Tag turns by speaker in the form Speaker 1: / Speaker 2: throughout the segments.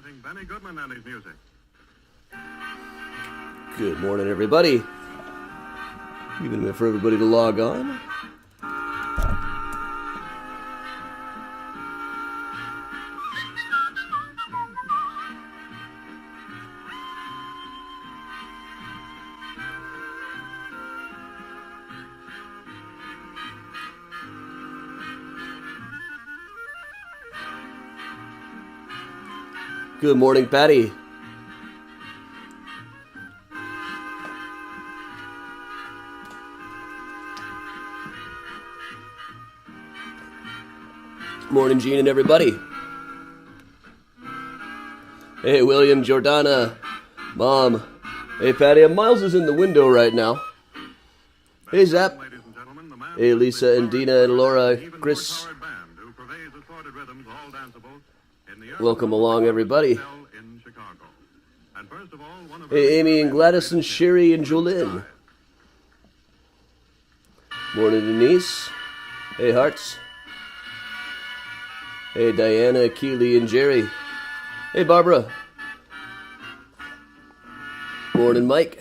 Speaker 1: Presenting Benny Goodman and his music.
Speaker 2: Good morning, everybody. Give it a minute for everybody to log on. Good morning, Patty. Morning, Gene and everybody. Hey, William, Jordana, Mom. Hey, Patty, Miles is in the window right now. Hey, Zap. Hey, Lisa and Dina and Laura, Chris. Welcome along, everybody. Hey, Amy and Gladys and Sherry and Jolene. Morning, Denise. Hey, Hearts. Hey, Diana, Keely, and Jerry. Hey, Barbara. Morning, Mike.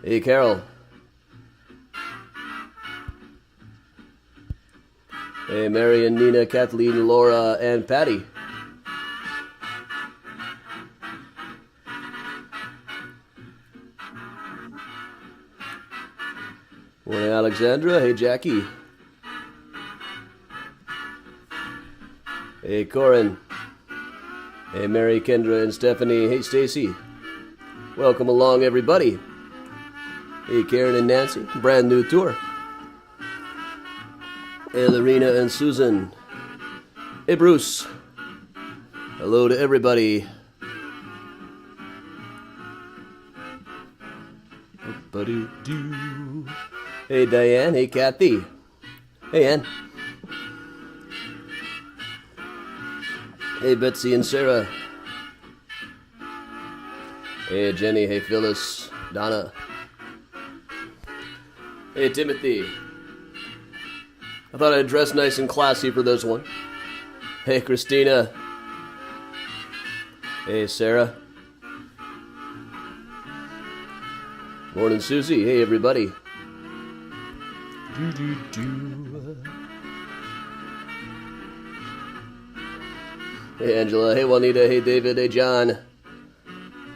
Speaker 2: Hey, Carol. Hey, Mary and Nina, Kathleen, Laura, and Patty. Morning, Alexandra. Hey, Jackie. Hey, Corin. Hey, Mary, Kendra, and Stephanie. Hey, Stacy. Welcome along, everybody. Hey, Karen and Nancy. Brand new tour. Hey, Lorena and Susan. Hey, Bruce. Hello to everybody. Hey, Diane. Hey, Kathy. Hey, Ann. Hey, Betsy and Sarah. Hey, Jenny. Hey, Phyllis. Donna. Hey, Timothy. I thought I'd dress nice and classy for this one. Hey, Christina. Hey, Sarah. Morning, Susie. Hey, everybody. Hey, Angela. Hey, Juanita. Hey, David. Hey, John.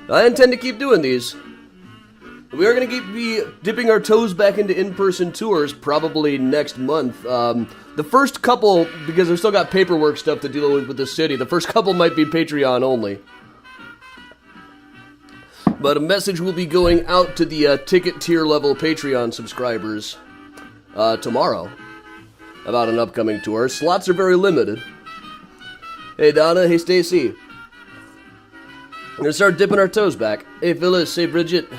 Speaker 2: I intend to keep doing these. We are going to be dipping our toes back into in-person tours probably next month. The first couple, because I've still got paperwork stuff to deal with the city, the first couple might be Patreon only. But a message will be going out to the ticket tier level Patreon subscribers tomorrow about an upcoming tour. Slots are very limited. Hey, Donna. Hey, Stacy. We're going to start dipping our toes back. Hey, Phyllis. Hey, Bridget.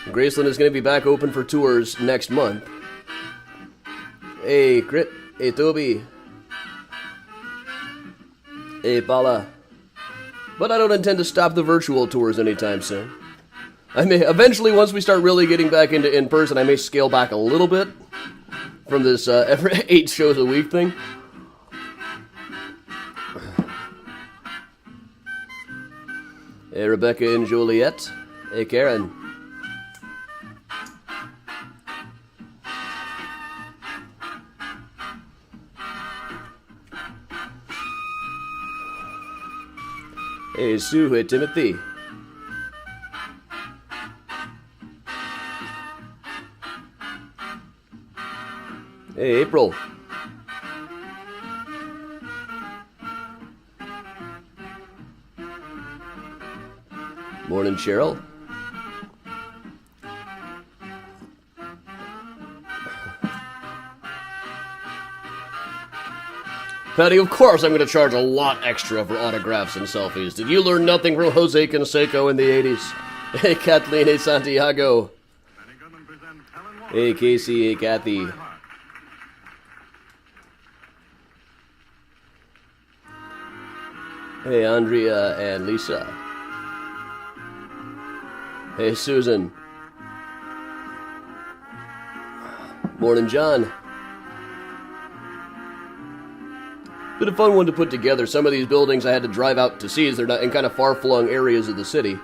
Speaker 2: Graceland is going to be back open for tours next month. Hey, Crit. Hey, Toby. Hey, Paula. But I don't intend to stop the virtual tours anytime soon. I may eventually, once we start really getting back into in-person, I may scale back a little bit from this every 8 shows a week thing. Hey, Rebecca and Juliet. Hey, Karen. Hey, Sue. Hey, Timothy. Hey, April. Morning, Cheryl. Patty, of course I'm going to charge a lot extra for autographs and selfies. Did you learn nothing from Jose Canseco in the 80s? Hey, Kathleen. Hey, Santiago. Hey, Casey. Hey, Kathy. Hey, Andrea and Lisa. Hey, Susan. Morning, John. been a fun one to put together. Some of these buildings I had to drive out to see as they're not in kind of far-flung areas of the city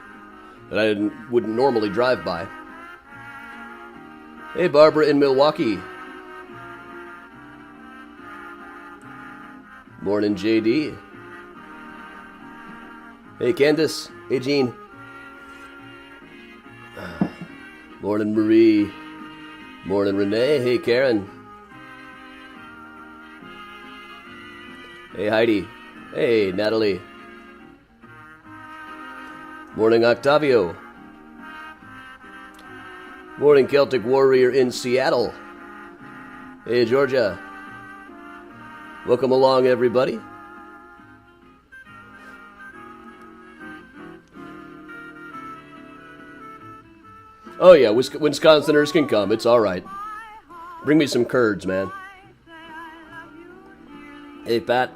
Speaker 2: that I wouldn't normally drive by. Hey, Barbara in Milwaukee. Morning, JD. Hey, Candace. Hey, Jean. Morning, Marie. Morning, Renee. Hey, Karen. Hey, Heidi. Hey, Natalie. Morning, Octavio. Morning, Celtic Warrior in Seattle. Hey, Georgia. Welcome along, everybody. Oh yeah, Wisconsiners can come. It's all right. Bring me some curds, man. Hey, Pat.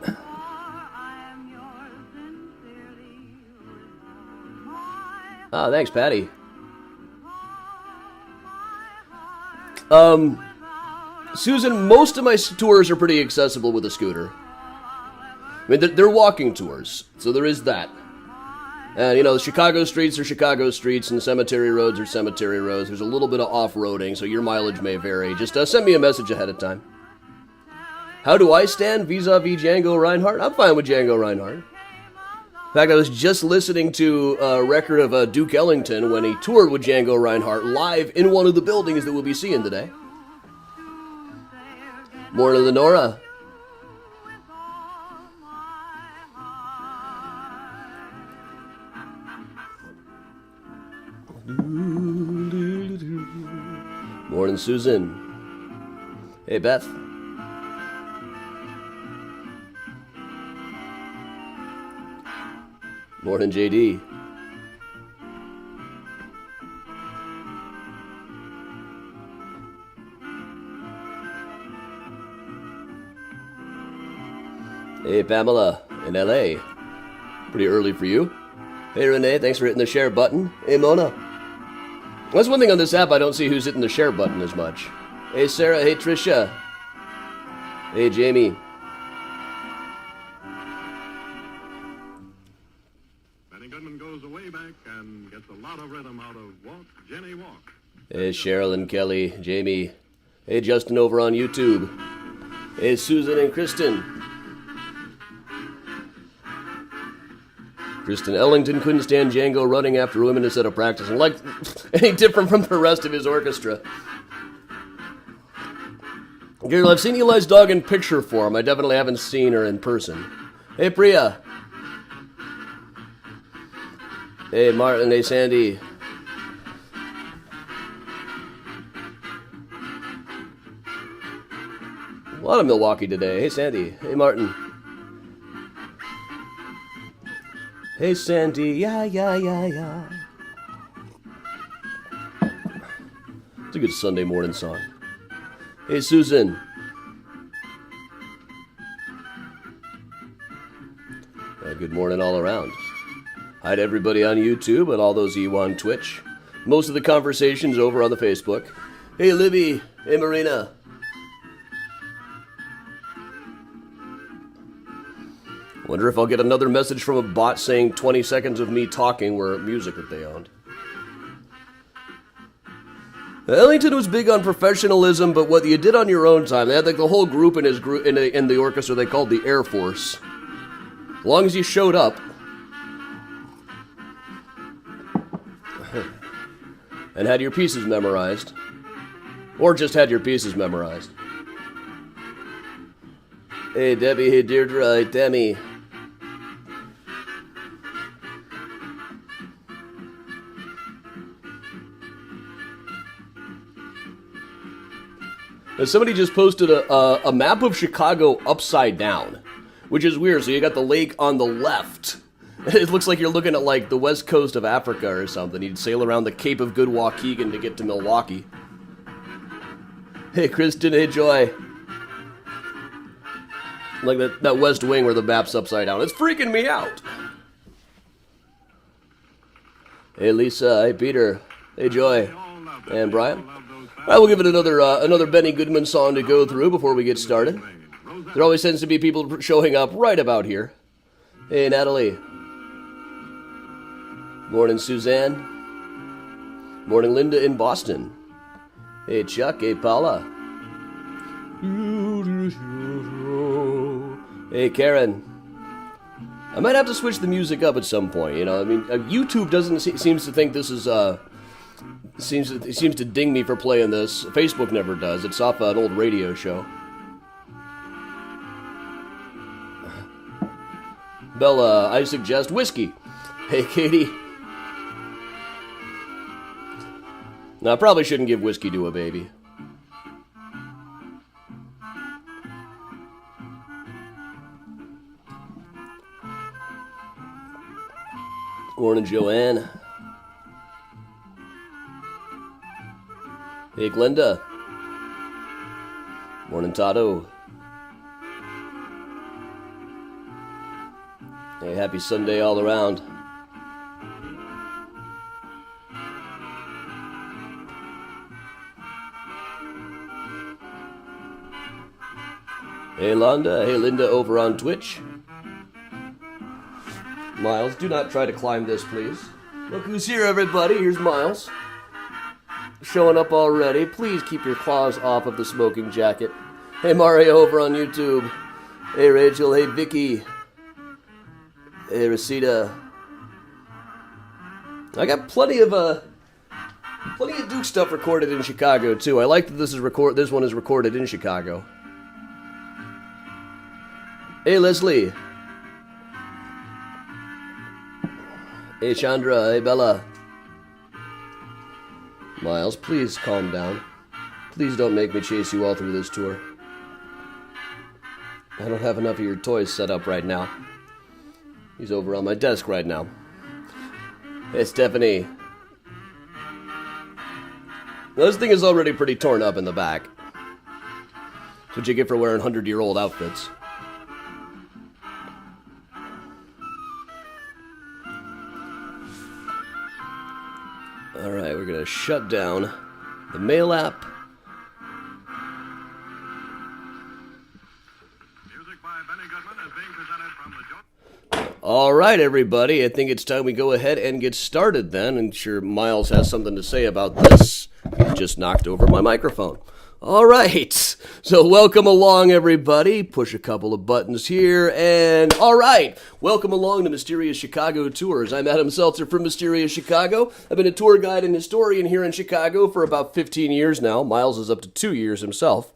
Speaker 2: Ah, thanks, Patty. Susan, most of my tours are pretty accessible with a scooter. I mean, they're walking tours, so there is that. And, you know, Chicago streets are Chicago streets, and cemetery roads are cemetery roads. There's a little bit of off-roading, so your mileage may vary. Just send me a message ahead of time. How do I stand vis-a-vis Django Reinhardt? I'm fine with Django Reinhardt. In fact, I was just listening to a record of Duke Ellington when he toured with Django Reinhardt live in one of the buildings that we'll be seeing today. Morning, Lenora. Morning, Susan. Hey, Beth. Morning, JD. Hey, Pamela in LA. Pretty early for you. Hey, Renee, thanks for hitting the share button. Hey, Mona. That's one thing on this app, I don't see who's hitting the share button as much. Hey, Sarah. Hey, Trisha. Hey, Jamie.
Speaker 1: Benny Goodman goes way back and gets a lot of rhythm out of Walk, Jenny, Walk.
Speaker 2: Hey, Cheryl and Kelly. Jamie. Hey, Justin over on YouTube. Hey, Susan and Kristen. Kristen Ellington couldn't stand Django running after women instead of practicing. Like, any different from the rest of his orchestra. Girl, I've seen Eli's dog in picture form. I definitely haven't seen her in person. Hey, Priya. Hey, Martin. Hey, Sandy. A lot of Milwaukee today. Hey, Sandy. Hey, Martin. Hey, Sandy, yeah. It's a good Sunday morning song. Hey, Susan. Good morning all around. Hi to everybody on YouTube and all those of you on Twitch. Most of the conversation's over on the Facebook. Hey, Libby. Hey, Marina. Wonder if I'll get another message from a bot saying 20 seconds of me talking were music that they owned. Ellington was big on professionalism, but what you did on your own time, they had like the whole group in his group in the orchestra they called the Air Force. As long as you showed up and had your pieces memorized, or just had your pieces memorized. Hey, Debbie. Hey, Deirdre. Hey, Demi. Now, somebody just posted a map of Chicago upside down, which is weird. So you got the lake on the left. It looks like you're looking at like the west coast of Africa or something. You'd sail around the Cape of Good Waukegan to get to Milwaukee. Hey, Kristen. Hey, Joy. Like that west wing where the map's upside down. It's freaking me out. Hey, Lisa. Hey, Peter. Hey, Joy. And Brian. All right, we'll give it another Benny Goodman song to go through before we get started. There always tends to be people showing up right about here. Hey, Natalie. Morning, Suzanne. Morning, Linda in Boston. Hey, Chuck. Hey, Paula. Hey, Karen. I might have to switch the music up at some point, you know. I mean, YouTube seems to think this is, seems to ding me for playing this. Facebook never does. It's off an old radio show. Bella, I suggest whiskey. Hey, Katie. Now, I probably shouldn't give whiskey to a baby. Morning, Joanne. Hey, Glenda. Morning, Tato. Hey, happy Sunday all around. Hey, Londa. Hey, Linda over on Twitch. Miles, do not try to climb this, please. Look who's here, everybody. Here's Miles. Showing up already. Please keep your claws off of the smoking jacket. Hey, Mario over on YouTube. Hey, Rachel. Hey, Vicky. Hey, Rosita. I got plenty of Duke stuff recorded in Chicago too. I like that this one is recorded in Chicago. Hey, Leslie. Hey, Chandra. Hey, Bella. Miles, please calm down. Please don't make me chase you all through this tour. I don't have enough of your toys set up right now. He's over on my desk right now. Hey, Stephanie. Well, this thing is already pretty torn up in the back. That's what you get for wearing 100-year-old outfits. Alright, we're going to shut down the mail app.
Speaker 1: Music by Benny Goodman is being presented from the...
Speaker 2: Alright, everybody. I think it's time we go ahead and get started then. I'm sure Miles has something to say about this. He just knocked over my microphone. Alright, so welcome along, everybody. Push a couple of buttons here, and alright, welcome along to Mysterious Chicago Tours. I'm Adam Seltzer from Mysterious Chicago. I've been a tour guide and historian here in Chicago for about 15 years now. Miles is up to 2 years himself.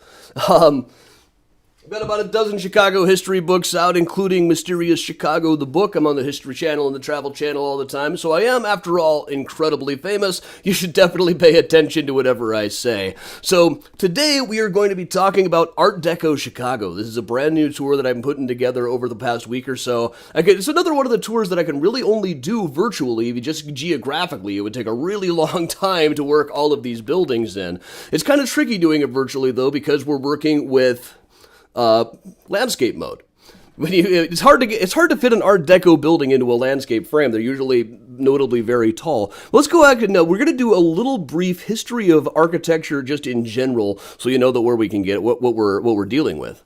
Speaker 2: I've got about a dozen Chicago history books out, including Mysterious Chicago, the book. I'm on the History Channel and the Travel Channel all the time, so I am, after all, incredibly famous. You should definitely pay attention to whatever I say. So, today we are going to be talking about Art Deco Chicago. This is a brand new tour that I'm putting together over the past week or so. It's another one of the tours that I can really only do virtually, just geographically. It would take a really long time to work all of these buildings in. It's kind of tricky doing it virtually, though, because we're working with landscape mode. It's hard to fit an Art Deco building into a landscape frame. They're usually notably very tall. Let's go back and we're going to do a little brief history of architecture just in general, so you know that where we can get what we're dealing with.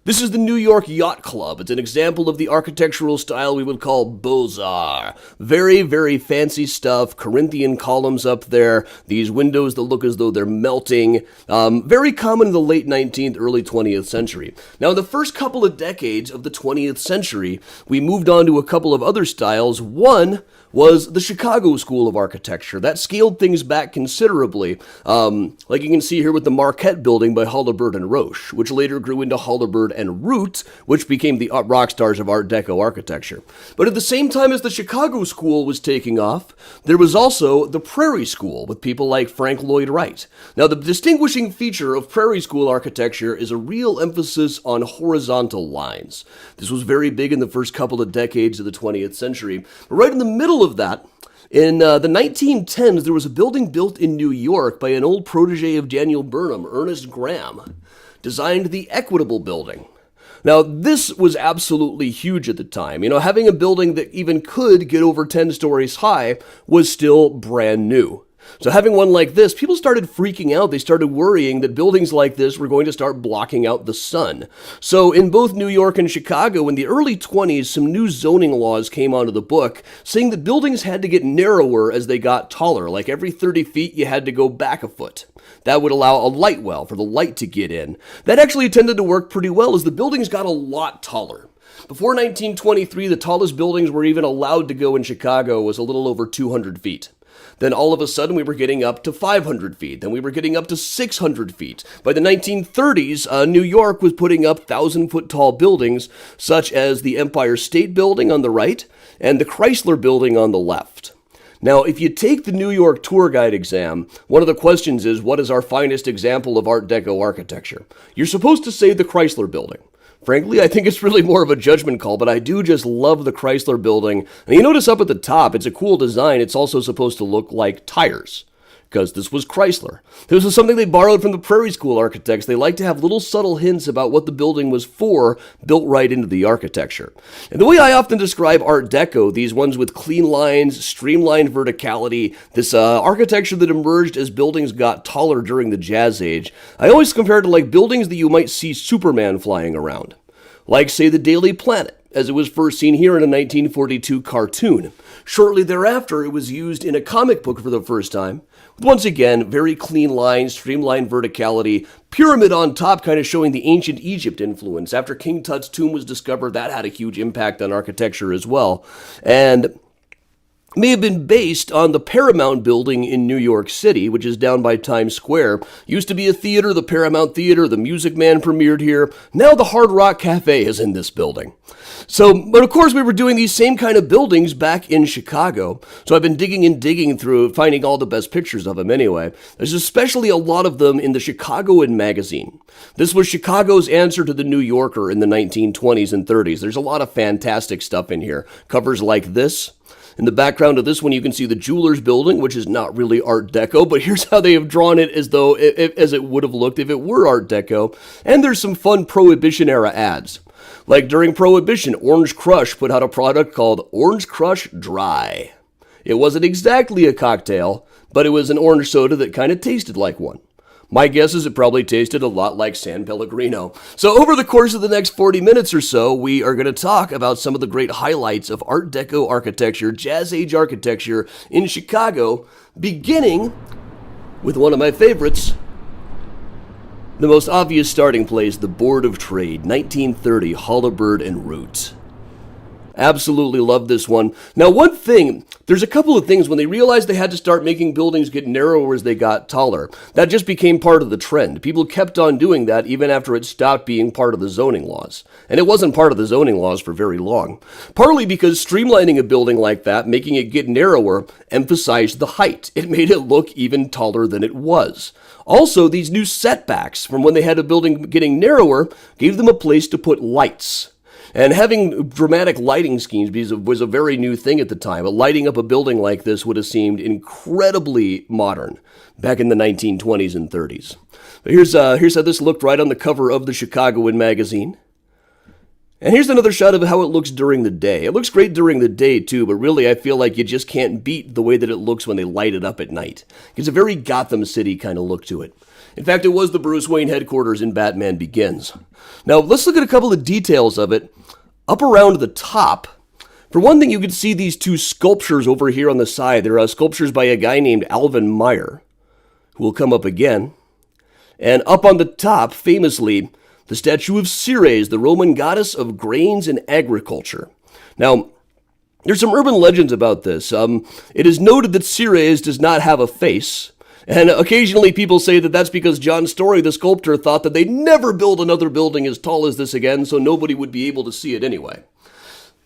Speaker 2: This is the New York Yacht Club. It's an example of the architectural style we would call Beaux-Arts. Very, very fancy stuff. Corinthian columns up there. These windows that look as though they're melting. Very common in the late 19th, early 20th century. Now, in the first couple of decades of the 20th century, we moved on to a couple of other styles. One was the Chicago School of Architecture. That scaled things back considerably, like you can see here with the Marquette Building by Holabird and Roche, which later grew into Holabird and Root, which became the rock stars of Art Deco architecture. But at the same time as the Chicago School was taking off, there was also the Prairie School with people like Frank Lloyd Wright. Now, the distinguishing feature of Prairie School architecture is a real emphasis on horizontal lines. This was very big in the first couple of decades of the 20th century. But right in the middle of that, in the 1910s, there was a building built in New York by an old protege of Daniel Burnham, Ernest Graham, designed the Equitable Building. Now, this was absolutely huge at the time. Having a building that even could get over 10 stories high was still brand new. So having one like this, people started freaking out. They started worrying that buildings like this were going to start blocking out the sun. So in both New York and Chicago, in the early 20s, some new zoning laws came onto the book saying that buildings had to get narrower as they got taller. Like every 30 feet, you had to go back a foot. That would allow a light well for the light to get in. That actually tended to work pretty well as the buildings got a lot taller. Before 1923, the tallest buildings were even allowed to go in Chicago was a little over 200 feet. Then all of a sudden we were getting up to 500 feet. Then we were getting up to 600 feet. By the 1930s, New York was putting up 1,000-foot tall buildings, such as the Empire State Building on the right and the Chrysler Building on the left. Now, if you take the New York tour guide exam, one of the questions is, what is our finest example of Art Deco architecture? You're supposed to say the Chrysler Building. Frankly, I think it's really more of a judgment call, but I do just love the Chrysler Building. And you notice up at the top, it's a cool design. It's also supposed to look like tires, because this was Chrysler. This was something they borrowed from the Prairie School architects. They like to have little subtle hints about what the building was for, built right into the architecture. And the way I often describe Art Deco, these ones with clean lines, streamlined verticality, this architecture that emerged as buildings got taller during the Jazz Age, I always compare it to like buildings that you might see Superman flying around. Like, say, the Daily Planet, as it was first seen here in a 1942 cartoon. Shortly thereafter, it was used in a comic book for the first time. Once again, very clean lines, streamlined verticality, pyramid on top kind of showing the ancient Egypt influence. After King Tut's tomb was discovered, that had a huge impact on architecture as well. And may have been based on the Paramount Building in New York City, which is down by Times Square. Used to be a theater, the Paramount Theater, the Music Man premiered here. Now the Hard Rock Cafe is in this building. But of course we were doing these same kind of buildings back in Chicago. So I've been digging through, finding all the best pictures of them anyway. There's especially a lot of them in the Chicagoan magazine. This was Chicago's answer to the New Yorker in the 1920s and 30s. There's a lot of fantastic stuff in here. Covers like this. In the background of this one, you can see the Jewelers Building, which is not really Art Deco, but here's how they have drawn it as though as it would have looked if it were Art Deco. And there's some fun Prohibition-era ads. Like during Prohibition, Orange Crush put out a product called Orange Crush Dry. It wasn't exactly a cocktail, but it was an orange soda that kind of tasted like one. My guess is it probably tasted a lot like San Pellegrino. So over the course of the next 40 minutes or so, we are going to talk about some of the great highlights of Art Deco architecture, Jazz Age architecture in Chicago, beginning with one of my favorites. The most obvious starting place, the Board of Trade, 1930, Holabird and Root. Absolutely love this one. Now, one thing, there's a couple of things when they realized they had to start making buildings get narrower as they got taller. That just became part of the trend. People kept on doing that even after it stopped being part of the zoning laws. And it wasn't part of the zoning laws for very long. Partly because streamlining a building like that, making it get narrower, emphasized the height. It made it look even taller than it was. Also, these new setbacks from when they had a building getting narrower gave them a place to put lights. And having dramatic lighting schemes was a very new thing at the time. Lighting up a building like this would have seemed incredibly modern back in the 1920s and 30s. But here's how this looked right on the cover of the Chicagoan magazine. And here's another shot of how it looks during the day. It looks great during the day too, but really I feel like you just can't beat the way that it looks when they light it up at night. It's a very Gotham City kind of look to it. In fact, it was the Bruce Wayne headquarters in Batman Begins. Now, let's look at a couple of details of it. Up around the top, for one thing, you can see these two sculptures over here on the side. They're sculptures by a guy named Alvin Meyer, who will come up again. And up on the top, famously, the statue of Ceres, the Roman goddess of grains and agriculture. Now, there's some urban legends about this. It is noted that Ceres does not have a face. And occasionally people say that that's because John Story, the sculptor, thought that they'd never build another building as tall as this again, so nobody would be able to see it anyway.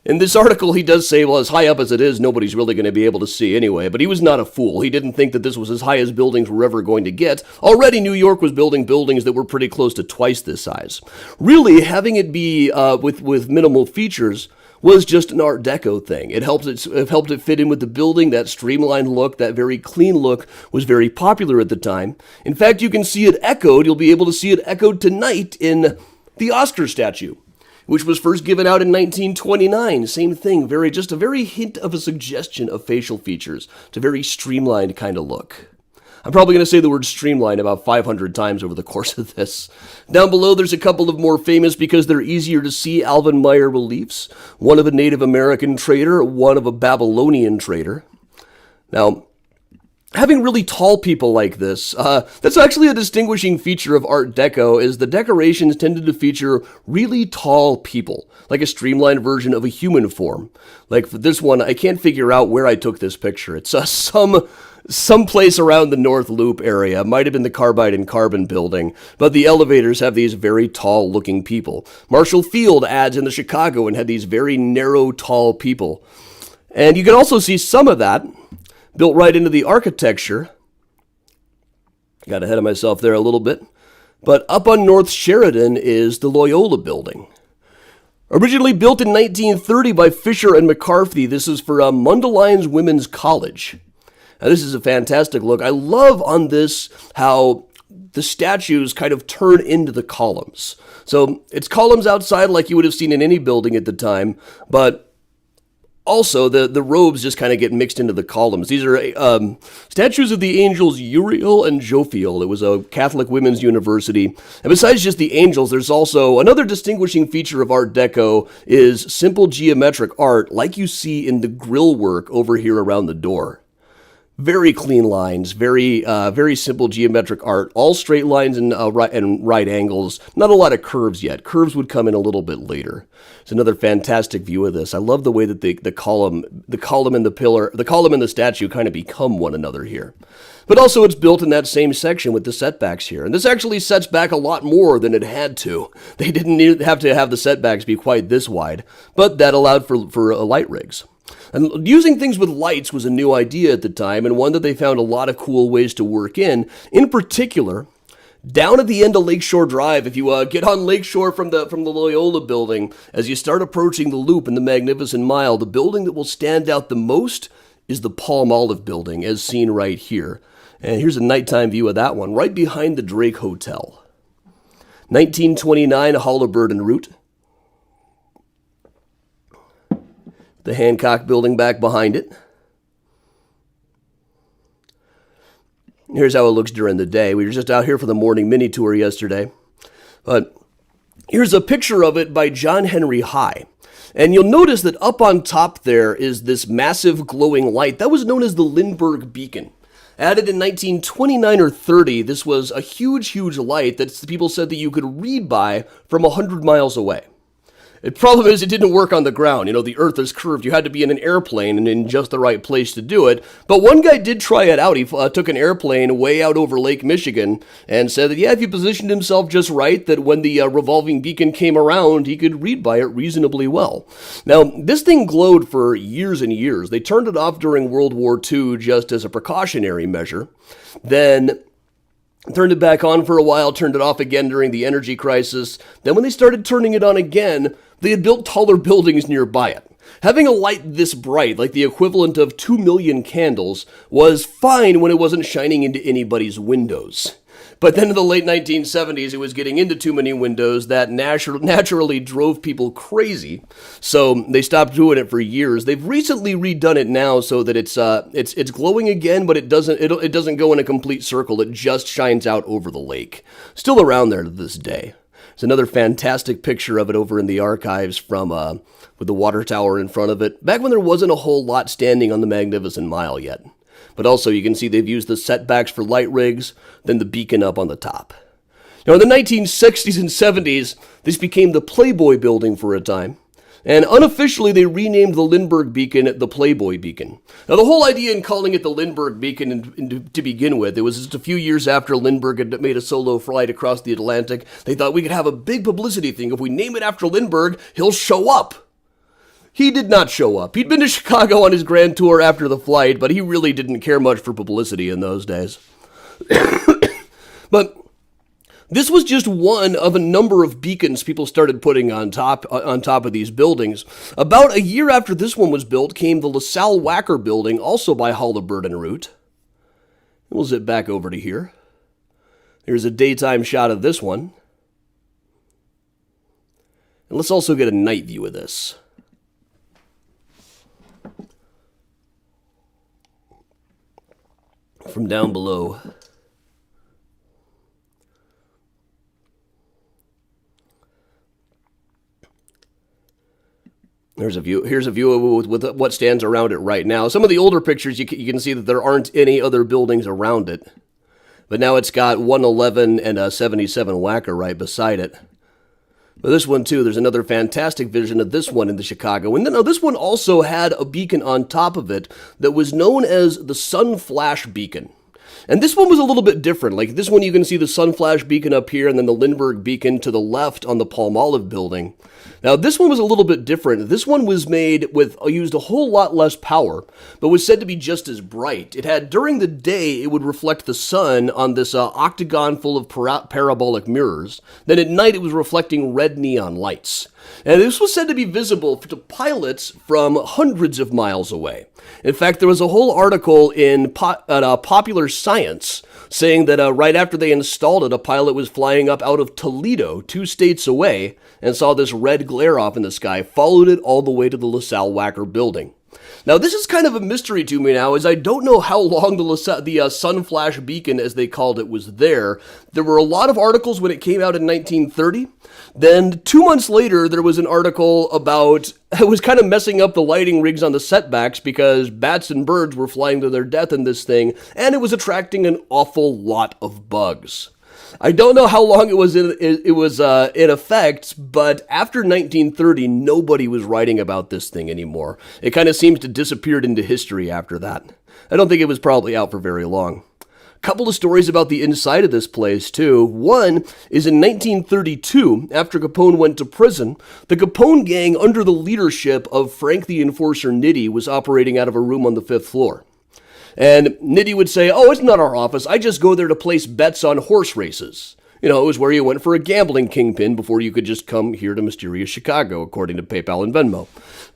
Speaker 2: In this article, he does say, well, as high up as it is, nobody's really going to be able to see anyway. But he was not a fool. He didn't think that this was as high as buildings were ever going to get. Already, New York was building buildings that were pretty close to twice this size. Really, having it be with minimal features was just an Art Deco thing. It helped it fit in with the building. That streamlined look, that very clean look, was very popular at the time. In fact, you can see it echoed. You'll be able to see it echoed tonight in the Oscar statue, which was first given out in 1929. Same thing, just a very hint of a suggestion of facial features. It's a very streamlined kind of look. I'm probably going to say the word streamline about 500 times over the course of this. Down below, there's a couple of more famous because they're easier to see Alvin Meyer reliefs. One of a Native American trader, one of a Babylonian trader. Now, having really tall people like this, that's actually a distinguishing feature of Art Deco, is the decorations tended to feature really tall people, like a streamlined version of a human form. Like for this one, I can't figure out where I took this picture. It's some place around the North Loop area. Might have been the Carbide and Carbon building, but the elevators have these very tall-looking people. Marshall Field adds in the Chicago and had these very narrow, tall people. And you can also see some of that built right into the architecture. Got ahead of myself there a little bit. But up on North Sheridan is the Loyola building. Originally built in 1930 by Fisher and McCarthy, this is for Mundeleins Women's College. Now, this is a fantastic look. I love on this how the statues kind of turn into the columns. So it's columns outside like you would have seen in any building at the time, but also the robes just kind of get mixed into the columns. These are statues of the angels Uriel and Jophiel. It was a Catholic women's university. And besides just the angels, there's also another distinguishing feature of Art Deco is simple geometric art like you see in the grill work over here around the door. Very clean lines, very simple geometric art, all straight lines and right angles. Not a lot of curves yet. Curves would come in a little bit later. It's another fantastic view of this. I love the way that the column and the pillar, the column and the statue kind of become one another here. But also it's built in that same section with the setbacks here. And this actually sets back a lot more than it had to. They didn't have to have the setbacks be quite this wide, but that allowed for light rigs. And using things with lights was a new idea at the time, and one that they found a lot of cool ways to work in. In particular, down at the end of Lakeshore Drive, if you get on Lakeshore from the Loyola building, as you start approaching the Loop and the Magnificent Mile, the building that will stand out the most is the Palm Olive building, as seen right here. And here's a nighttime view of that one, right behind the Drake Hotel. 1929 Halliburton route. The Hancock building back behind it. Here's how it looks during the day. We were just out here for the morning mini tour yesterday. But here's a picture of it by John Henry High. And you'll notice that up on top there is this massive glowing light. That was known as the Lindbergh Beacon. Added in 1929 or 30, this was a huge light that people said that you could read by from 100 miles away. The problem is it didn't work on the ground. You know, the earth is curved. You had to be in an airplane and in just the right place to do it. But one guy did try it out. He took an airplane way out over Lake Michigan and said that, yeah, if he positioned himself just right, that when the revolving beacon came around, he could read by it reasonably well. Now, this thing glowed for years and years. They turned it off during World War II just as a precautionary measure. Then turned it back on for a while, turned it off again during the energy crisis. Then when they started turning it on again, they had built taller buildings nearby it. Having a light this bright, like the equivalent of 2 million candles, was fine when it wasn't shining into anybody's windows. But then in the late 1970s, it was getting into too many windows that naturally drove people crazy. So they stopped doing it for years. They've recently redone it now so that it's glowing again, but it doesn't go in a complete circle. It just shines out over the lake. Still around there to this day. There's another fantastic picture of it over in the archives from with the water tower in front of it, back when there wasn't a whole lot standing on the Magnificent Mile yet. But also you can see they've used the setbacks for light rigs, then the beacon up on the top. Now in the 1960s and 70s, this became the Playboy building for a time. And unofficially, they renamed the Lindbergh Beacon the Playboy Beacon. Now, the whole idea in calling it the Lindbergh Beacon to begin with, it was just a few years after Lindbergh had made a solo flight across the Atlantic. They thought we could have a big publicity thing. If we name it after Lindbergh, he'll show up. He did not show up. He'd been to Chicago on his grand tour after the flight, but he really didn't care much for publicity in those days. But this was just one of a number of beacons people started putting on top of these buildings. About a year after this one was built came the LaSalle-Wacker building, also by Halliburton route. We'll zip back over to here. Here's a daytime shot of this one. And let's also get a night view of this. from down below. Here's a view with what stands around it right now. Some of the older pictures, you can see that there aren't any other buildings around it. But now it's got 111 and a 77 Wacker right beside it. But this one, too, there's another fantastic vision of this one in the Chicago. And then this one also had a beacon on top of it that was known as the Sun Flash Beacon. And this one was a little bit different. Like this one, you can see the Sun Flash Beacon up here and then the Lindbergh Beacon to the left on the Palmolive building. Now, this one was a little bit different. This one was made with, used a whole lot less power, but was said to be just as bright. It had, during the day, it would reflect the sun on this octagon full of parabolic mirrors. Then at night, it was reflecting red neon lights. And this was said to be visible to pilots from hundreds of miles away. In fact, there was a whole article in Popular Science saying that right after they installed it, a pilot was flying up out of Toledo, 2 states away, and saw this red glare off in the sky, followed it all the way to the LaSalle-Wacker building. Now, this is kind of a mystery to me now, as I don't know how long the Sun Flash Beacon, as they called it, was there. There were a lot of articles when it came out in 1930. Then 2 months later, there was an article about it was kind of messing up the lighting rigs on the setbacks because bats and birds were flying to their death in this thing, and it was attracting an awful lot of bugs. I don't know how long it was in effect, but after 1930, nobody was writing about this thing anymore. It kind of seems to disappeared into history after that. I don't think it was probably out for very long. Couple of stories about the inside of this place, too. One is in 1932, after Capone went to prison, the Capone gang, under the leadership of Frank the Enforcer Nitti, was operating out of a room on the 5th floor. And Nitti would say, "Oh, it's not our office. I just go there to place bets on horse races." You know, it was where you went for a gambling kingpin before you could just come here to mysterious Chicago, according to PayPal and Venmo.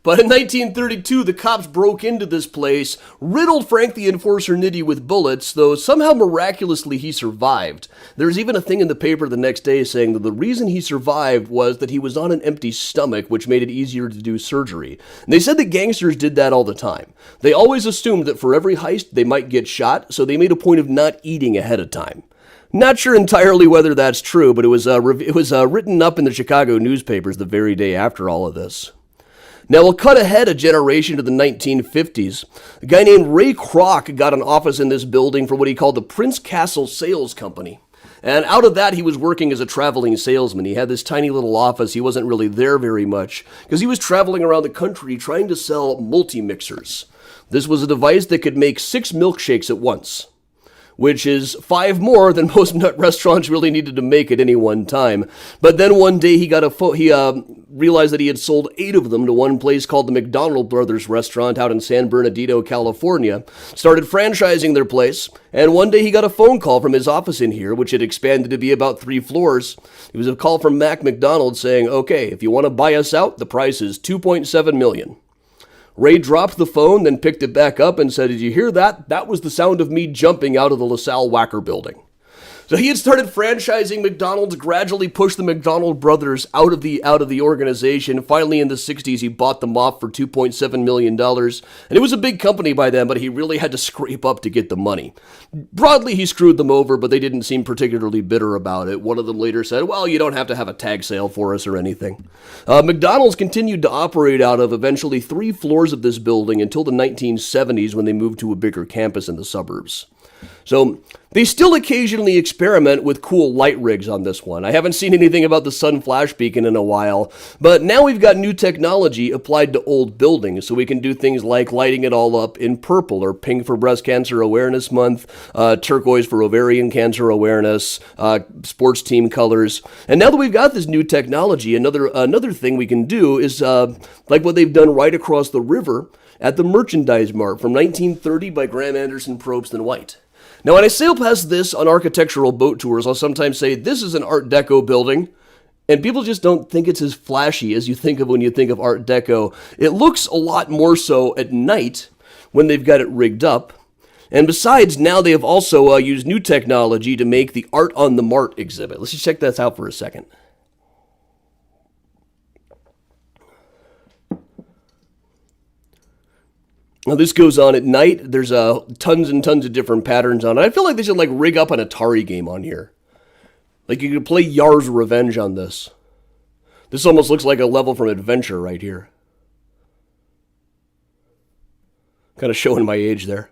Speaker 2: But in 1932, the cops broke into this place, riddled Frank the Enforcer Nitti with bullets, though somehow miraculously he survived. There's even a thing in the paper the next day saying that the reason he survived was that he was on an empty stomach, which made it easier to do surgery. And they said that gangsters did that all the time. They always assumed that for every heist they might get shot, so they made a point of not eating ahead of time. Not sure entirely whether that's true, but it was written up in the Chicago newspapers the very day after all of this. Now, we'll cut ahead a generation to the 1950s. A guy named Ray Kroc got an office in this building for what he called the Prince Castle Sales Company. And out of that, he was working as a traveling salesman. He had this tiny little office. He wasn't really there very much because he was traveling around the country trying to sell multi-mixers. This was a device that could make 6 milkshakes at once, which is 5 more than most nut restaurants really needed to make at any one time. But then one day he realized that he had sold 8 of them to one place called the McDonald Brothers Restaurant out in San Bernardino, California, started franchising their place, and one day he got a phone call from his office in here, which had expanded to be about 3 floors. It was a call from Mac McDonald saying, "Okay, if you want to buy us out, the price is $2.7 million. Ray dropped the phone, then picked it back up and said, "Did you hear that? That was the sound of me jumping out of the LaSalle-Wacker building." So he had started franchising McDonald's, gradually pushed the McDonald brothers out of the organization. Finally, in the 60s, he bought them off for $2.7 million. And it was a big company by then, but he really had to scrape up to get the money. Broadly, he screwed them over, but they didn't seem particularly bitter about it. One of them later said, "Well, you don't have to have a tag sale for us or anything." McDonald's continued to operate out of eventually 3 floors of this building until the 1970s when they moved to a bigger campus in the suburbs. So they still occasionally experiment with cool light rigs on this one. I haven't seen anything about the Sun Flash Beacon in a while, but now we've got new technology applied to old buildings, so we can do things like lighting it all up in purple or pink for Breast Cancer Awareness Month, turquoise for Ovarian Cancer Awareness, sports team colors. And now that we've got this new technology, another thing we can do is like what they've done right across the river at the Merchandise Mart from 1930 by Graham Anderson, Probst, and White. Now, when I sail past this on architectural boat tours, I'll sometimes say, "This is an Art Deco building," and people just don't think it's as flashy as you think of when you think of Art Deco. It looks a lot more so at night when they've got it rigged up. And besides, now they have also used new technology to make the Art on the Mart exhibit. Let's just check that out for a second. Now, this goes on at night. There's tons and tons of different patterns on it. I feel like they should like rig up an Atari game on here. Like you could play Yar's Revenge on this. This almost looks like a level from Adventure right here. Kind of showing my age there.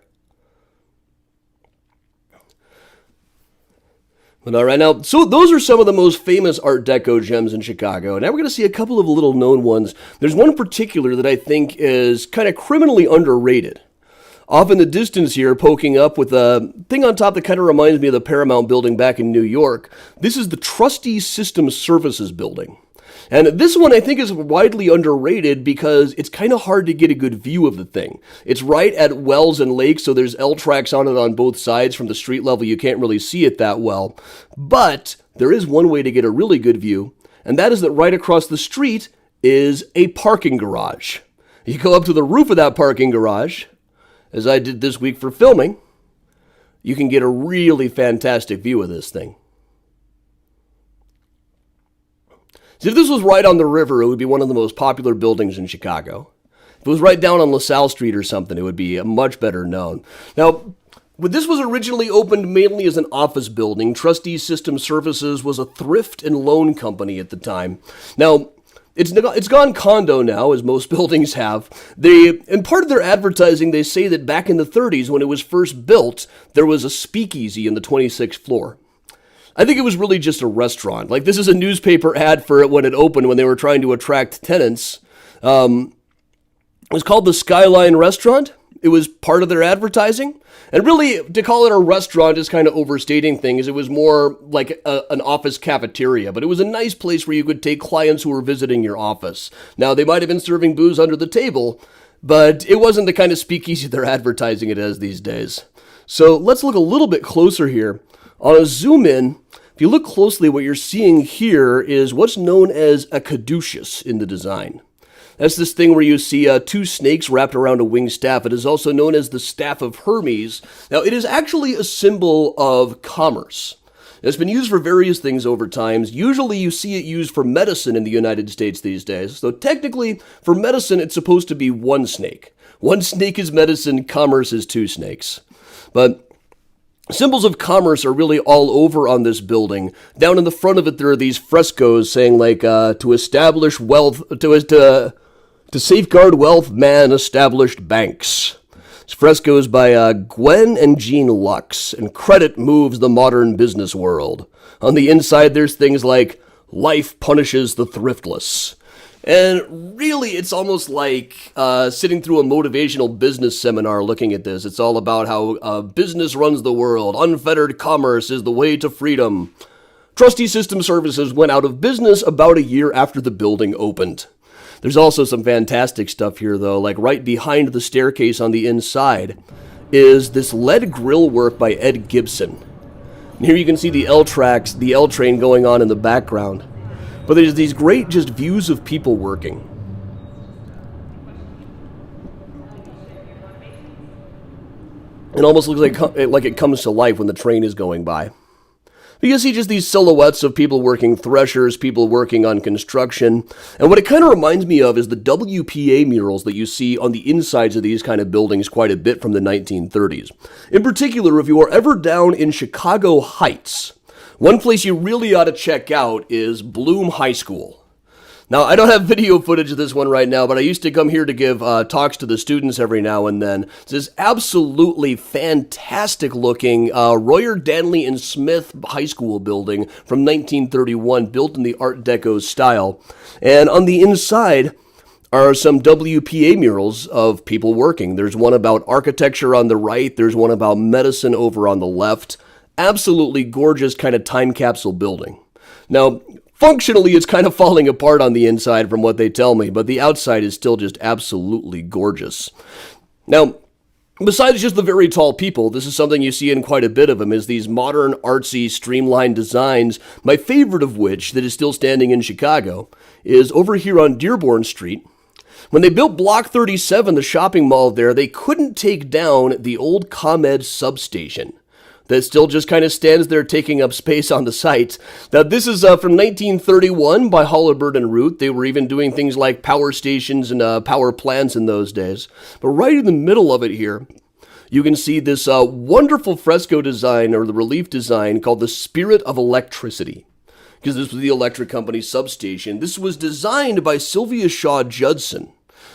Speaker 2: But all right, now, so those are some of the most famous Art Deco gems in Chicago. Now we're going to see a couple of little known ones. There's one in particular that I think is kind of criminally underrated. Off in the distance here, poking up with a thing on top that kind of reminds me of the Paramount building back in New York. This is the Trustee System Services building. And this one I think is widely underrated because it's kind of hard to get a good view of the thing. It's right at wells and lakes, so there's L tracks on it on both sides. From the street level, you can't really see it that well. But there is one way to get a really good view, and that is that right across the street is a parking garage. You go up to the roof of that parking garage, as I did this week for filming, you can get a really fantastic view of this thing. So if this was right on the river, it would be one of the most popular buildings in Chicago. If it was right down on LaSalle Street or something, it would be much better known. Now, when this was originally opened mainly as an office building, Trustee System Services was a thrift and loan company at the time. Now, it's gone condo now, as most buildings have. In part of their advertising, they say that back in the 30s, when it was first built, there was a speakeasy in the 26th floor. I think it was really just a restaurant. Like, this is a newspaper ad for it when it opened, when they were trying to attract tenants. It was called the Skyline Restaurant. It was part of their advertising. And really, to call it a restaurant is kind of overstating things. It was more like an office cafeteria, but it was a nice place where you could take clients who were visiting your office. Now, they might have been serving booze under the table, but it wasn't the kind of speakeasy they're advertising it as these days. So let's look a little bit closer here. On a zoom in, if you look closely, what you're seeing here is what's known as a caduceus in the design. That's this thing where you see two snakes wrapped around a winged staff. It is also known as the Staff of Hermes. Now, it is actually a symbol of commerce. It's been used for various things over time. Usually you see it used for medicine in the United States these days. So technically, for medicine, it's supposed to be one snake. One snake is medicine, commerce is two snakes. But symbols of commerce are really all over on this building. Down in the front of it, there are these frescoes saying, like, to establish wealth, to safeguard wealth, man established banks. It's frescoes by Gwen and Jean Lux, and credit moves the modern business world. On the inside, there's things like, life punishes the thriftless. And really, it's almost like sitting through a motivational business seminar looking at this. It's all about how business runs the world. Unfettered commerce is the way to freedom. Trustee System Services went out of business about a year after the building opened. There's also some fantastic stuff here, though, like right behind the staircase on the inside is this lead grill work by Ed Gibson. And here you can see the L tracks, the L train going on in the background. But there's these great just views of people working. It almost looks like it comes to life when the train is going by. You can see just these silhouettes of people working threshers, people working on construction. And what it kind of reminds me of is the WPA murals that you see on the insides of these kind of buildings quite a bit from the 1930s. In particular, if you are ever down in Chicago Heights, one place you really ought to check out is Bloom High School. Now, I don't have video footage of this one right now, but I used to come here to give talks to the students every now and then. It's this absolutely fantastic looking Royer, Danley, and Smith High School building from 1931, built in the Art Deco style. And on the inside are some WPA murals of people working. There's one about architecture on the right. There's one about medicine over on the left. Absolutely gorgeous kind of time capsule building. Now, functionally, it's kind of falling apart on the inside from what they tell me, but the outside is still just absolutely gorgeous. Now, besides just the very tall people, this is something you see in quite a bit of them, is these modern, artsy, streamlined designs, my favorite of which, that is still standing in Chicago, is over here on Dearborn Street. When they built Block 37, the shopping mall there, they couldn't take down the old ComEd substation. that still just kind of stands there taking up space on the site. Now, this is from 1931 by Halliburton and Root. They were even doing things like power stations and power plants in those days. But right in the middle of it here, you can see this wonderful fresco design, or the relief design, called the Spirit of Electricity, because this was the electric company's substation. This was designed by Sylvia Shaw Judson,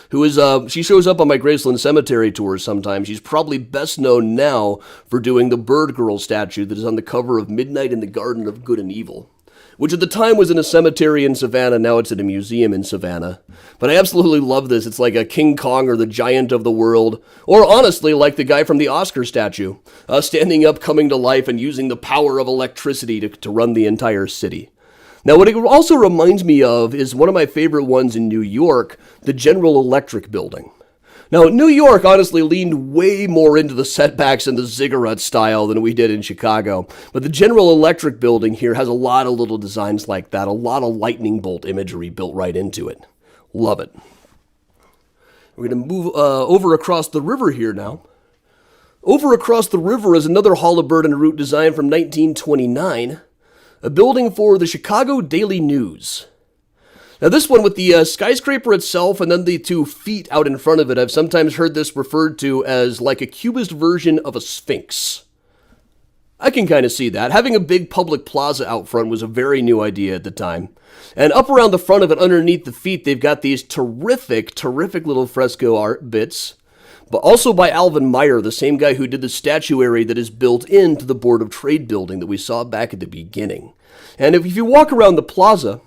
Speaker 2: who is, she shows up on my Graceland Cemetery tours sometimes. She's probably best known now for doing the Bird Girl statue that is on the cover of Midnight in the Garden of Good and Evil, which at the time was in a cemetery in Savannah. Now it's at a museum in Savannah. But I absolutely love this. It's like a King Kong or the Giant of the World, or honestly, like the guy from the Oscar statue, standing up, coming to life, and using the power of electricity to run the entire city. Now, what it also reminds me of is one of my favorite ones in New York, the General Electric building. Now, New York honestly leaned way more into the setbacks and the ziggurat style than we did in Chicago. But the General Electric building here has a lot of little designs like that, a lot of lightning bolt imagery built right into it. Love it. We're going to move over across the river here now. Over across the river is another Halliburton Root design from 1929, a building for the Chicago Daily News. Now this one with the skyscraper itself and then the 2 feet out in front of it, I've sometimes heard this referred to as like a cubist version of a sphinx. I can kind of see that. Having a big public plaza out front was a very new idea at the time. And up around the front of it, underneath the feet, they've got these terrific little fresco art bits, but also by Alvin Meyer, the same guy who did the statuary that is built into the Board of Trade building that we saw back at the beginning. And if you walk around the plaza,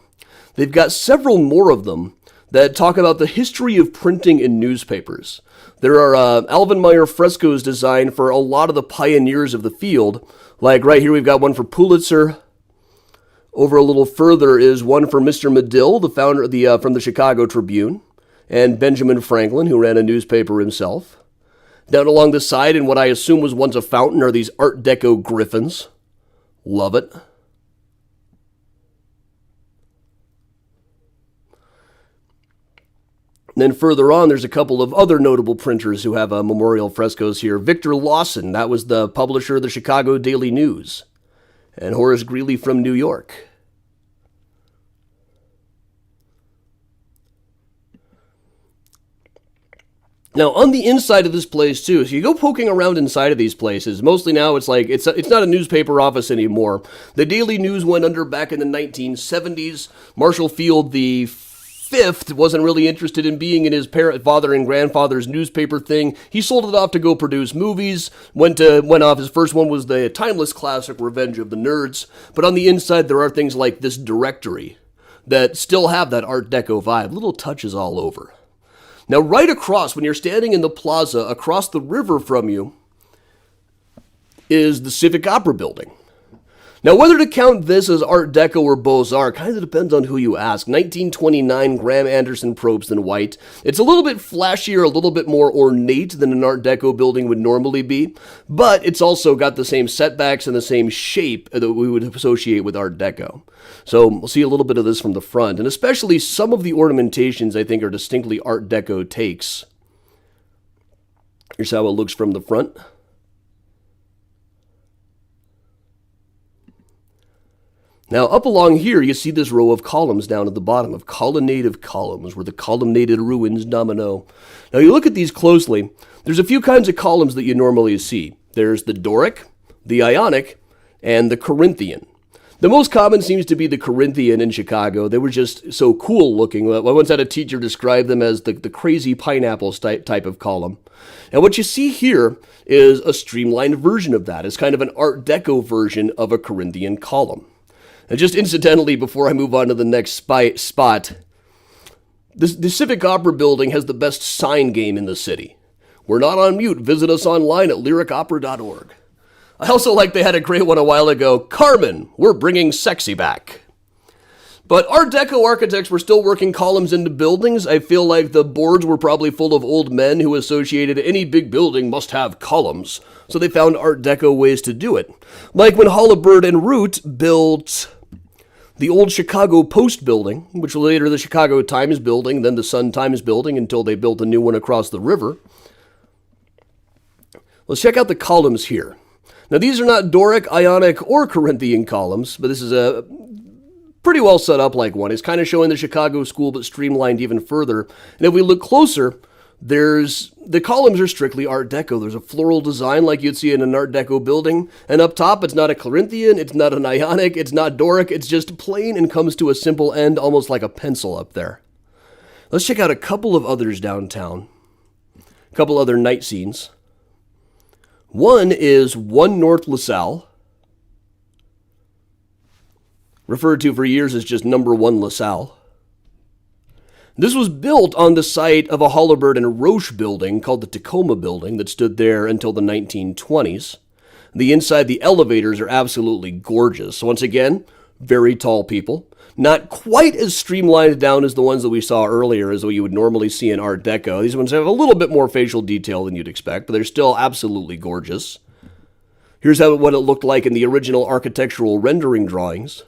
Speaker 2: they've got several more of them that talk about the history of printing in newspapers. There are Alvin Meyer frescoes designed for a lot of the pioneers of the field. Like right here, we've got one for Pulitzer. Over a little further is one for Mr. Medill, the founder of from the Chicago Tribune, and Benjamin Franklin, who ran a newspaper himself. Down along the side, in what I assume was once a fountain, are these Art Deco griffins. Love it. And then further on, there's a couple of other notable printers who have memorial frescoes here. Victor Lawson, that was the publisher of the Chicago Daily News. And Horace Greeley from New York. Now, on the inside of this place, too, so you go poking around inside of these places, mostly now it's like, it's not a newspaper office anymore. The Daily News went under back in the 1970s. Marshall Field the Fifth wasn't really interested in being in his father and grandfather's newspaper thing. He sold it off to go produce movies, went off. His first one was the timeless classic Revenge of the Nerds. But on the inside, there are things like this directory that still have that Art Deco vibe, little touches all over. Now, right across, when you're standing in the plaza, across the river from you, is the Civic Opera Building. Now, whether to count this as Art Deco or Beaux-Arts kind of depends on who you ask. 1929 Graham Anderson Probst in white. It's a little bit flashier, a little bit more ornate than an Art Deco building would normally be, but it's also got the same setbacks and the same shape that we would associate with Art Deco. So we'll see a little bit of this from the front, and especially some of the ornamentations I think are distinctly Art Deco takes. Here's how it looks from the front. Now, up along here, you see this row of columns down at the bottom, of colonnade columns, where the columnated ruins domino. Now, you look at these closely, there's a few kinds of columns that you normally see. There's the Doric, the Ionic, and the Corinthian. The most common seems to be the Corinthian in Chicago. They were just so cool looking. I once had a teacher describe them as the crazy pineapple type of column. And what you see here is a streamlined version of that. It's kind of an Art Deco version of a Corinthian column. And just incidentally, before I move on to the next spot, the Civic Opera Building has the best sign game in the city. We're not on mute. Visit us online at lyricopera.org. I also like they had a great one a while ago. Carmen, we're bringing sexy back. But Art Deco architects were still working columns into buildings. I feel like the boards were probably full of old men who associated any big building must have columns. So they found Art Deco ways to do it. Like when Halliburton and Root built the old Chicago Post building, which was later the Chicago Times building, then the Sun Times building, until they built a new one across the river. Let's check out the columns here. Now, these are not Doric, Ionic, or Corinthian columns, but this is a pretty well set up like one. It's kind of showing the Chicago school, but streamlined even further. And if we look closer, the columns are strictly Art Deco. There's a floral design like you'd see in an Art Deco building. And up top, it's not a Corinthian, it's not an Ionic, it's not Doric. It's just plain and comes to a simple end, almost like a pencil up there. Let's check out a couple of others downtown. A couple other night scenes. One is 1 North LaSalle, referred to for years as just number 1 LaSalle. This was built on the site of a Holabird and Roche building called the Tacoma Building that stood there until the 1920s. The inside, the elevators are absolutely gorgeous. Once again, very tall people. Not quite as streamlined down as the ones that we saw earlier as what you would normally see in Art Deco. These ones have a little bit more facial detail than you'd expect, but they're still absolutely gorgeous. Here's what it looked like in the original architectural rendering drawings.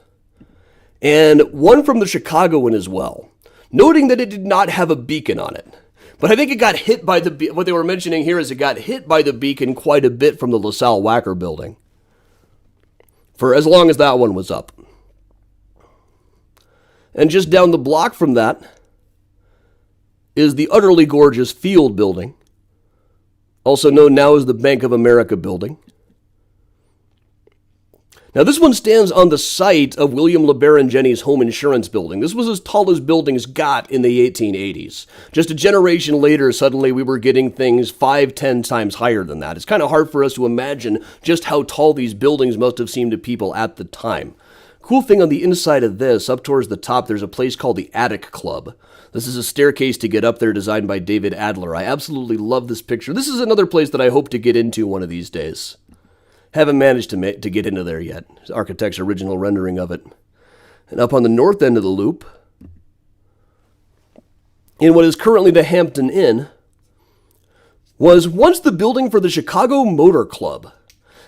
Speaker 2: And one from the Chicago one as well, noting that it did not have a beacon on it. But I think it got hit by what they were mentioning here is it got hit by the beacon quite a bit from the LaSalle-Wacker building, for as long as that one was up. And just down the block from that is the utterly gorgeous Field building, also known now as the Bank of America building. Now, this one stands on the site of William LeBaron Jennings' home insurance building. This was as tall as buildings got in the 1880s. Just a generation later, suddenly we were getting things 5-10 times higher than that. It's kind of hard for us to imagine just how tall these buildings must have seemed to people at the time. Cool thing on the inside of this, up towards the top, there's a place called the Attic Club. This is a staircase to get up there designed by David Adler. I absolutely love this picture. This is another place that I hope to get into one of these days. Haven't managed to get into there yet. It's the architect's original rendering of it. And up on the north end of the loop, in what is currently the Hampton Inn, was once the building for the Chicago Motor Club.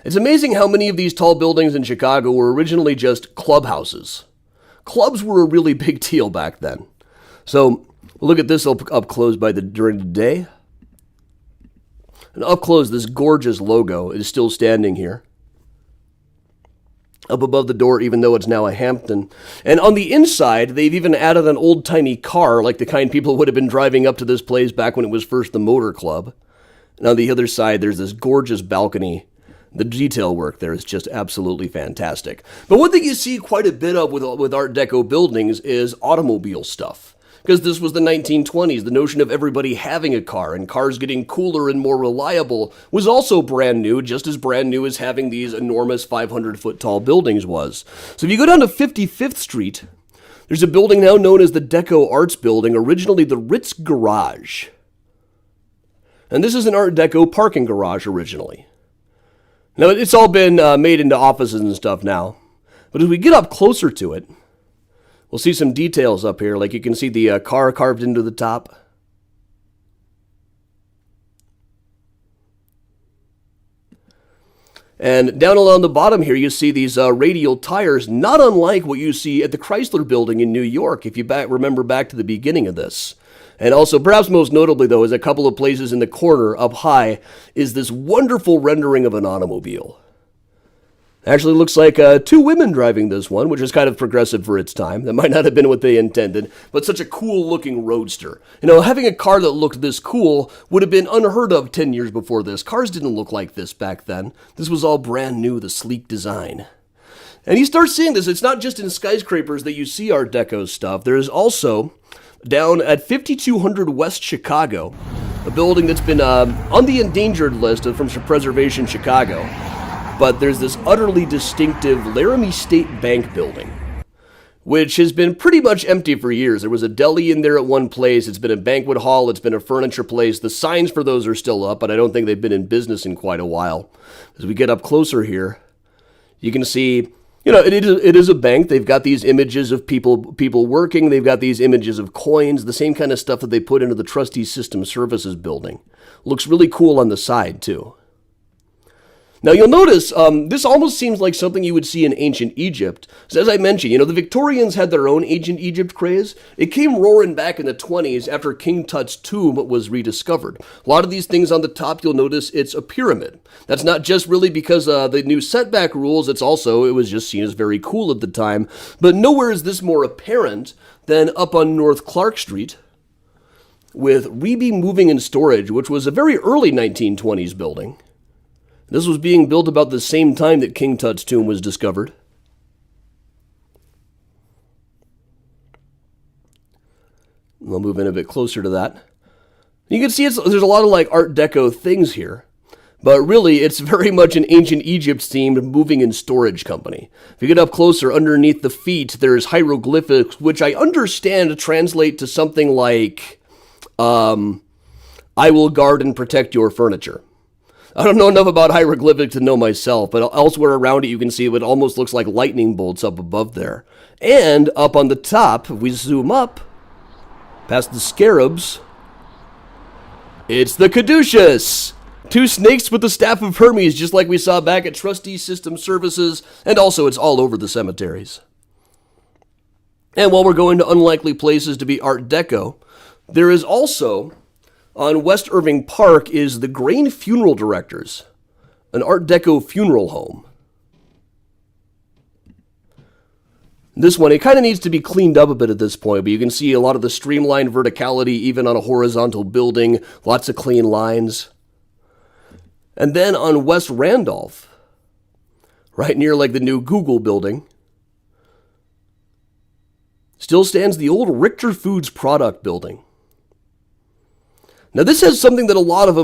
Speaker 2: It's amazing how many of these tall buildings in Chicago were originally just clubhouses. Clubs were a really big deal back then. So, look at this up close during the day. And up close, this gorgeous logo is still standing here. Up above the door, even though it's now a Hampton. And on the inside, they've even added an old-timey car, like the kind people would have been driving up to this place back when it was first the Motor Club. And on the other side, there's this gorgeous balcony. The detail work there is just absolutely fantastic. But one thing you see quite a bit of with Art Deco buildings is automobile stuff. Because this was the 1920s, the notion of everybody having a car and cars getting cooler and more reliable was also brand new, just as brand new as having these enormous 500-foot tall buildings was. So if you go down to 55th Street, there's a building now known as the Deco Arts Building, originally the Ritz Garage. And this is an Art Deco parking garage originally. Now, it's all been made into offices and stuff now. But as we get up closer to it, we'll see some details up here, like you can see the car carved into the top. And down along the bottom here, you see these radial tires, not unlike what you see at the Chrysler Building in New York, if you remember back to the beginning of this. And also, perhaps most notably, though, is a couple of places in the corner up high is this wonderful rendering of an automobile. Actually looks like 2 women driving this one, which is kind of progressive for its time. That might not have been what they intended, but such a cool-looking roadster. You know, having a car that looked this cool would have been unheard of 10 years before this. Cars didn't look like this back then. This was all brand new, the sleek design. And you start seeing this. It's not just in skyscrapers that you see Art Deco stuff. There is also, down at 5200 West Chicago, a building that's been on the endangered list from Preservation Chicago. But there's this utterly distinctive Laramie State Bank building, which has been pretty much empty for years. There was a deli in there at one place. It's been a banquet hall. It's been a furniture place. The signs for those are still up, but I don't think they've been in business in quite a while. As we get up closer here, you can see, you know, it is a bank. They've got these images of people working. They've got these images of coins, the same kind of stuff that they put into the Trustee System Services building. Looks really cool on the side, too. Now you'll notice this almost seems like something you would see in ancient Egypt. So as I mentioned, the Victorians had their own ancient Egypt craze. It came roaring back in the 20s after King Tut's tomb was rediscovered. A lot of these things on the top, you'll notice it's a pyramid. That's not just really because the new setback rules, it was just seen as very cool at the time. But nowhere is this more apparent than up on North Clark Street with Reby Moving and Storage, which was a very early 1920s building. This was being built about the same time that King Tut's tomb was discovered. We'll move in a bit closer to that. You can see there's a lot of Art Deco things here, but really it's very much an ancient Egypt themed moving and storage company. If you get up closer, underneath the feet, there's hieroglyphics, which I understand translate to something like, I will guard and protect your furniture. I don't know enough about hieroglyphics to know myself, but elsewhere around it you can see it almost looks like lightning bolts up above there. And up on the top, if we zoom up, past the scarabs, it's the caduceus! 2 snakes with the staff of Hermes, just like we saw back at Trustee System Services, and also it's all over the cemeteries. And while we're going to unlikely places to be Art Deco, there is also, on West Irving Park, is the Grain Funeral Directors, an Art Deco funeral home. This one, it kind of needs to be cleaned up a bit at this point, but you can see a lot of the streamlined verticality even on a horizontal building, lots of clean lines. And then on West Randolph, right near the new Google building, still stands the old Richter Foods product building. Now this has something that a lot of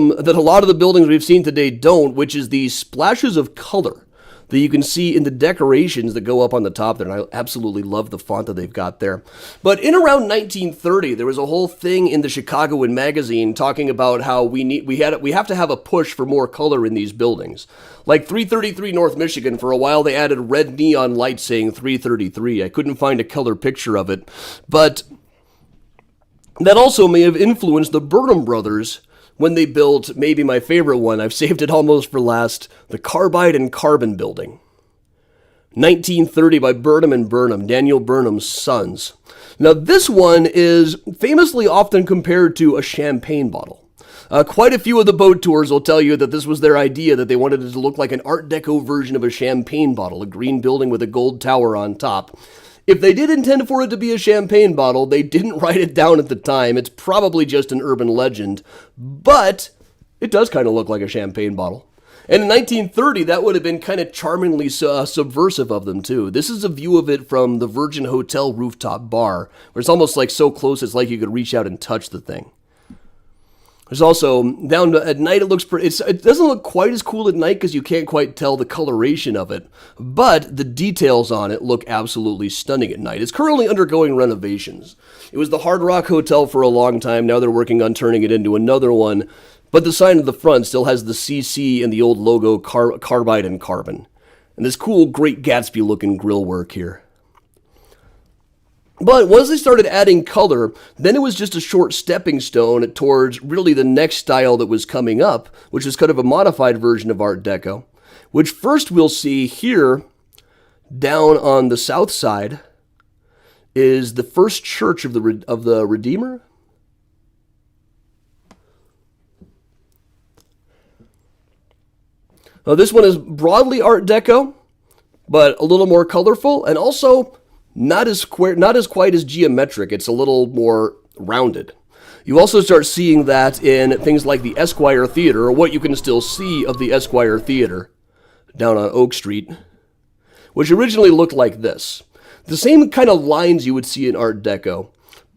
Speaker 2: the buildings we've seen today don't, which is the splashes of color that you can see in the decorations that go up on the top there, and I absolutely love the font that they've got there. But in around 1930, there was a whole thing in the Chicagoan magazine talking about how we have to have a push for more color in these buildings. Like 333 North Michigan, for a while they added red neon lights saying 333. I couldn't find a color picture of it, but that also may have influenced the Burnham brothers when they built maybe my favorite one. I've saved it almost for last, the Carbide and Carbon building. 1930 by Burnham and Burnham, Daniel Burnham's sons. Now this one is famously often compared to a champagne bottle. Quite a few of the boat tours will tell you that this was their idea, that they wanted it to look like an Art Deco version of a champagne bottle, a green building with a gold tower on top. If they did intend for it to be a champagne bottle, they didn't write it down at the time. It's probably just an urban legend, but it does kind of look like a champagne bottle. And in 1930, that would have been kind of charmingly subversive of them, too. This is a view of it from the Virgin Hotel rooftop bar, where it's almost so close it's like you could reach out and touch the thing. There's also, at night it looks pretty, it doesn't look quite as cool at night because you can't quite tell the coloration of it, but the details on it look absolutely stunning at night. It's currently undergoing renovations. It was the Hard Rock Hotel for a long time, now they're working on turning it into another one, but the sign at the front still has the CC and the old logo Carbide and Carbon. And this cool Great Gatsby looking grill work here. But once they started adding color, then it was just a short stepping stone towards really the next style that was coming up, which is kind of a modified version of Art Deco, which first we'll see here down on the south side is the First Church of the Redeemer. Now, this one is broadly Art Deco, but a little more colorful, and also not as quite as geometric. It's a little more rounded. You also start seeing that in things like the Esquire Theater, or what you can still see of the Esquire Theater down on Oak Street, which originally looked like this. The same kind of lines you would see in Art Deco,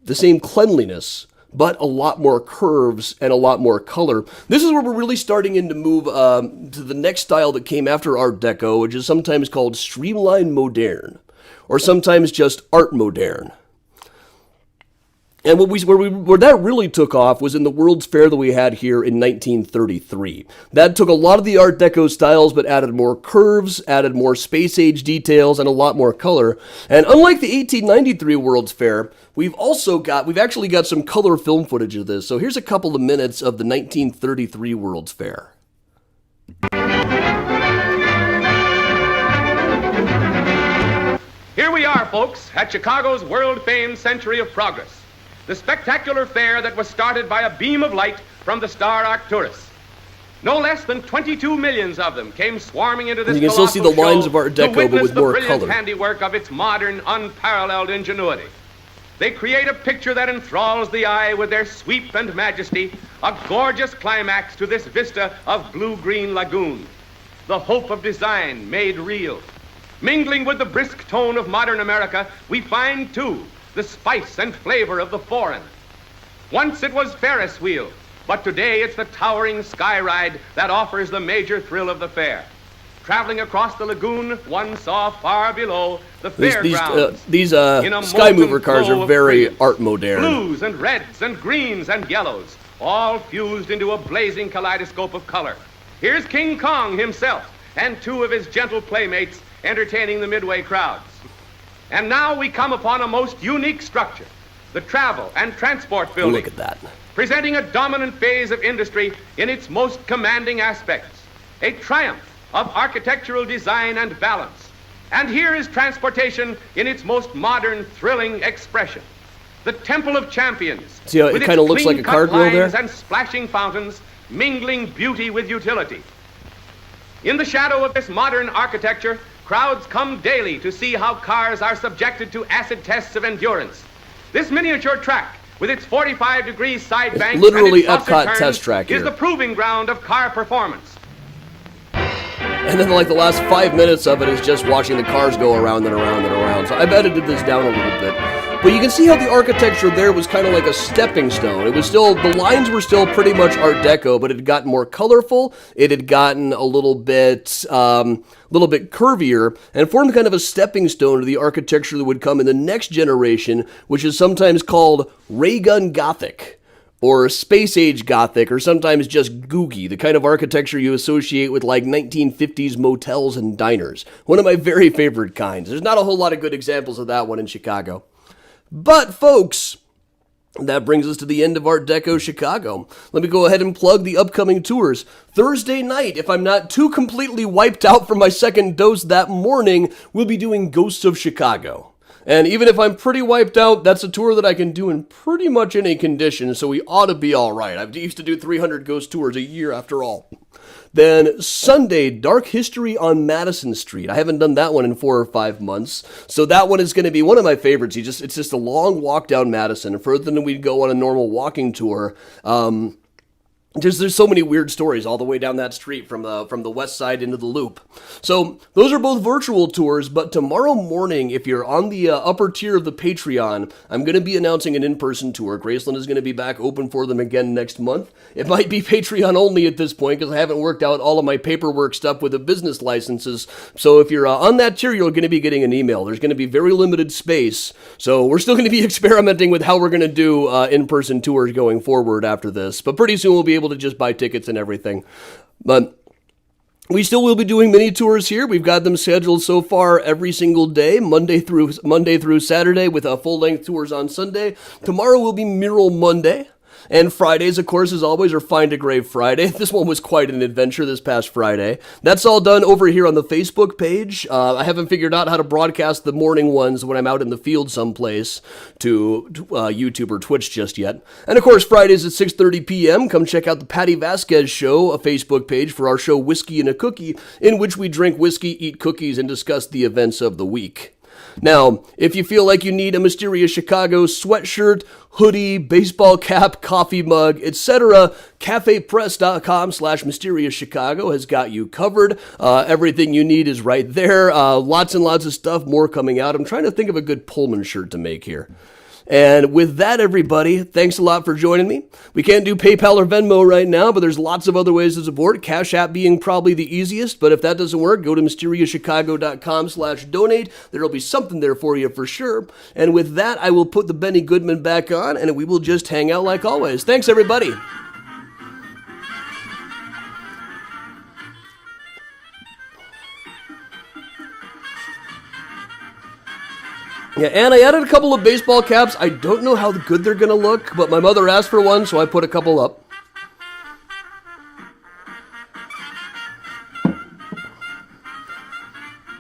Speaker 2: the same cleanliness, but a lot more curves and a lot more color. This is where we're really starting to move to the next style that came after Art Deco, which is sometimes called Streamline Moderne, or sometimes just Art Moderne. And where that really took off was in the World's Fair that we had here in 1933. That took a lot of the Art Deco styles, but added more curves, added more space-age details, and a lot more color. And unlike the 1893 World's Fair, we've actually got some color film footage of this. So here's a couple of minutes of the 1933 World's Fair.
Speaker 3: Here we are, folks, at Chicago's world-famed Century of Progress, the spectacular fair that was started by a beam of light from the Star Arcturus. No less than 22 millions of them came swarming into this
Speaker 2: you can still see the lines of Art Deco, but with more color.
Speaker 3: The brilliant handiwork of its modern, unparalleled ingenuity. They create a picture that enthralls the eye with their sweep and majesty, a gorgeous climax to this vista of blue-green lagoon. The hope of design made real. Mingling with the brisk tone of modern America, we find, too, the spice and flavor of the foreign. Once it was Ferris wheel, but today it's the towering sky ride that offers the major thrill of the fair. Traveling across the lagoon, one saw far below the fairgrounds.
Speaker 2: These Sky Mover cars are very art moderne.
Speaker 3: Blues and reds and greens and yellows, all fused into a blazing kaleidoscope of color. Here's King Kong himself and two of his gentle playmates entertaining the midway crowds. And now we come upon a most unique structure, the Travel and Transport Building.
Speaker 2: Look at that.
Speaker 3: Presenting a dominant phase of industry in its most commanding aspects, a triumph of architectural design and balance. And here is transportation in its most modern, thrilling expression. The Temple of Champions.
Speaker 2: See how it kind of looks like a car grill there?
Speaker 3: And splashing fountains, mingling beauty with utility. In the shadow of this modern architecture, crowds come daily to see how cars are subjected to acid tests of endurance. This miniature track, with its 45-degree side banks
Speaker 2: literally
Speaker 3: and its
Speaker 2: Epcot
Speaker 3: turns,
Speaker 2: test track here.
Speaker 3: is the proving ground of car performance.
Speaker 2: And then like the last 5 minutes of it is just watching the cars go around and around and around. So I've edited this down a little bit. But you can see how the architecture there was kind of like a stepping stone. It was still, the lines were still pretty much Art Deco, but it had gotten more colorful. It had gotten a little bit curvier and formed kind of a stepping stone to the architecture that would come in the next generation, which is sometimes called Ray Gun Gothic, or Space Age Gothic, or sometimes just Googie, the kind of architecture you associate with like 1950s motels and diners. One of my very favorite kinds. There's not a whole lot of good examples of that one in Chicago. But folks, that brings us to the end of Art Deco Chicago. Let me go ahead and plug the upcoming tours. Thursday night, if I'm not too completely wiped out from my second dose that morning, we'll be doing Ghosts of Chicago. And even if I'm pretty wiped out, that's a tour that I can do in pretty much any condition, so we ought to be all right. I used to do 300 ghost tours a year after all. Then Sunday, Dark History on Madison Street. I haven't done that one in 4 or 5 months, so that one is going to be one of my favorites. It's just a long walk down Madison, further than we'd go on a normal walking tour. There's so many weird stories all the way down that street from the west side into the loop. So those are both virtual tours, but tomorrow morning, if you're on the upper tier of the Patreon, I'm going to be announcing an in-person tour. Graceland is going to be back open for them again next month. It might be Patreon only at this point because I haven't worked out all of my paperwork stuff with the business licenses. So if you're on that tier, you're going to be getting an email. There's going to be very limited space. So we're still going to be experimenting with how we're going to do in-person tours going forward after this. But pretty soon we'll be able to just buy tickets and everything. But we still will be doing mini tours here. We've got them scheduled so far every single day, Monday through Saturday, with full-length tours on Sunday. Tomorrow will be Mural Monday. And Fridays, of course, as always, are Find a Grave Friday. This one was quite an adventure this past Friday. That's all done over here on the Facebook page. I haven't figured out how to broadcast the morning ones when I'm out in the field someplace to YouTube or Twitch just yet. And of course, Fridays at 6:30 p.m., come check out the Patty Vasquez Show, a Facebook page for our show Whiskey and a Cookie, in which we drink whiskey, eat cookies, and discuss the events of the week. Now, if you feel like you need a Mysterious Chicago sweatshirt, hoodie, baseball cap, coffee mug, etc., cafepress.com/Mysterious Chicago has got you covered. Everything you need is right there. Lots and lots of stuff, more coming out. I'm trying to think of a good Pullman shirt to make here. And with that, everybody, thanks a lot for joining me. We can't do PayPal or Venmo right now, but there's lots of other ways to support. Cash App being probably the easiest, but if that doesn't work, go to mysteriouschicago.com/donate. There'll be something there for you for sure. And with that, I will put the Benny Goodman back on, and we will just hang out like always. Thanks, everybody. Yeah, and I added a couple of baseball caps. I don't know how good they're going to look, but my mother asked for one, so I put a couple up.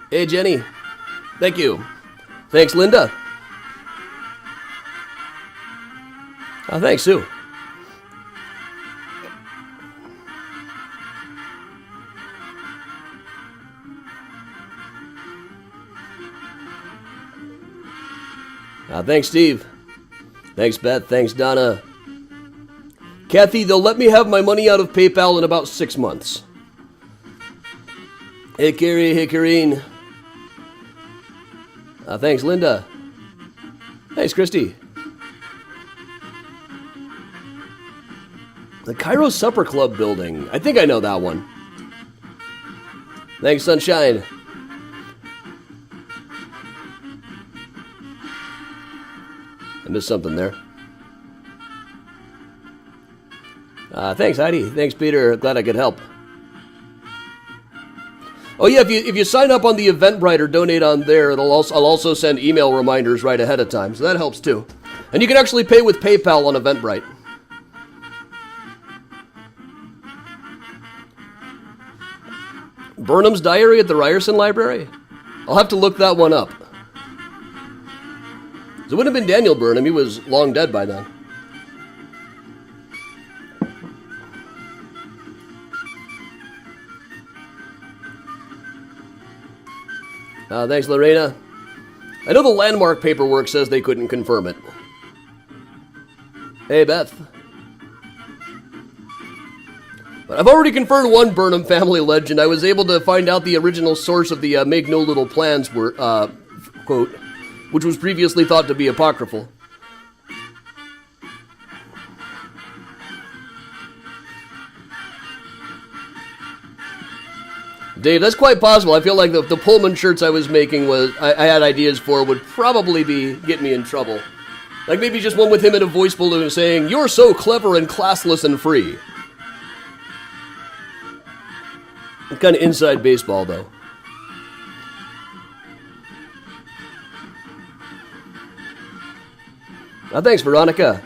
Speaker 2: Hey, Jenny. Thank you. Thanks, Linda. Thanks, Sue. Thanks, Steve. Thanks, Beth. Thanks, Donna. Kathy, they'll let me have my money out of PayPal in about 6 months. Hey, Carrie. Hey, Karine. Thanks, Linda. Thanks, Christy. The Cairo Supper Club building. I think I know that one. Thanks, Sunshine. I missed something there. Thanks, Heidi. Thanks, Peter. Glad I could help. Oh yeah, if you sign up on the Eventbrite or donate on there, I'll also send email reminders right ahead of time, so that helps too. And you can actually pay with PayPal on Eventbrite. Burnham's Diary at the Ryerson Library? I'll have to look that one up. It wouldn't have been Daniel Burnham, he was long dead by then. Thanks, Lorena. I know the landmark paperwork says they couldn't confirm it. Hey, Beth. But I've already confirmed one Burnham family legend. I was able to find out the original source of the Make No Little Plans were, quote, which was previously thought to be apocryphal. Dave, that's quite possible. I feel like the Pullman shirts I was making I had ideas for would probably get me in trouble. Like maybe just one with him in a voice balloon saying, "You're so clever and classless and free." Kind of inside baseball, though. Thanks, Veronica.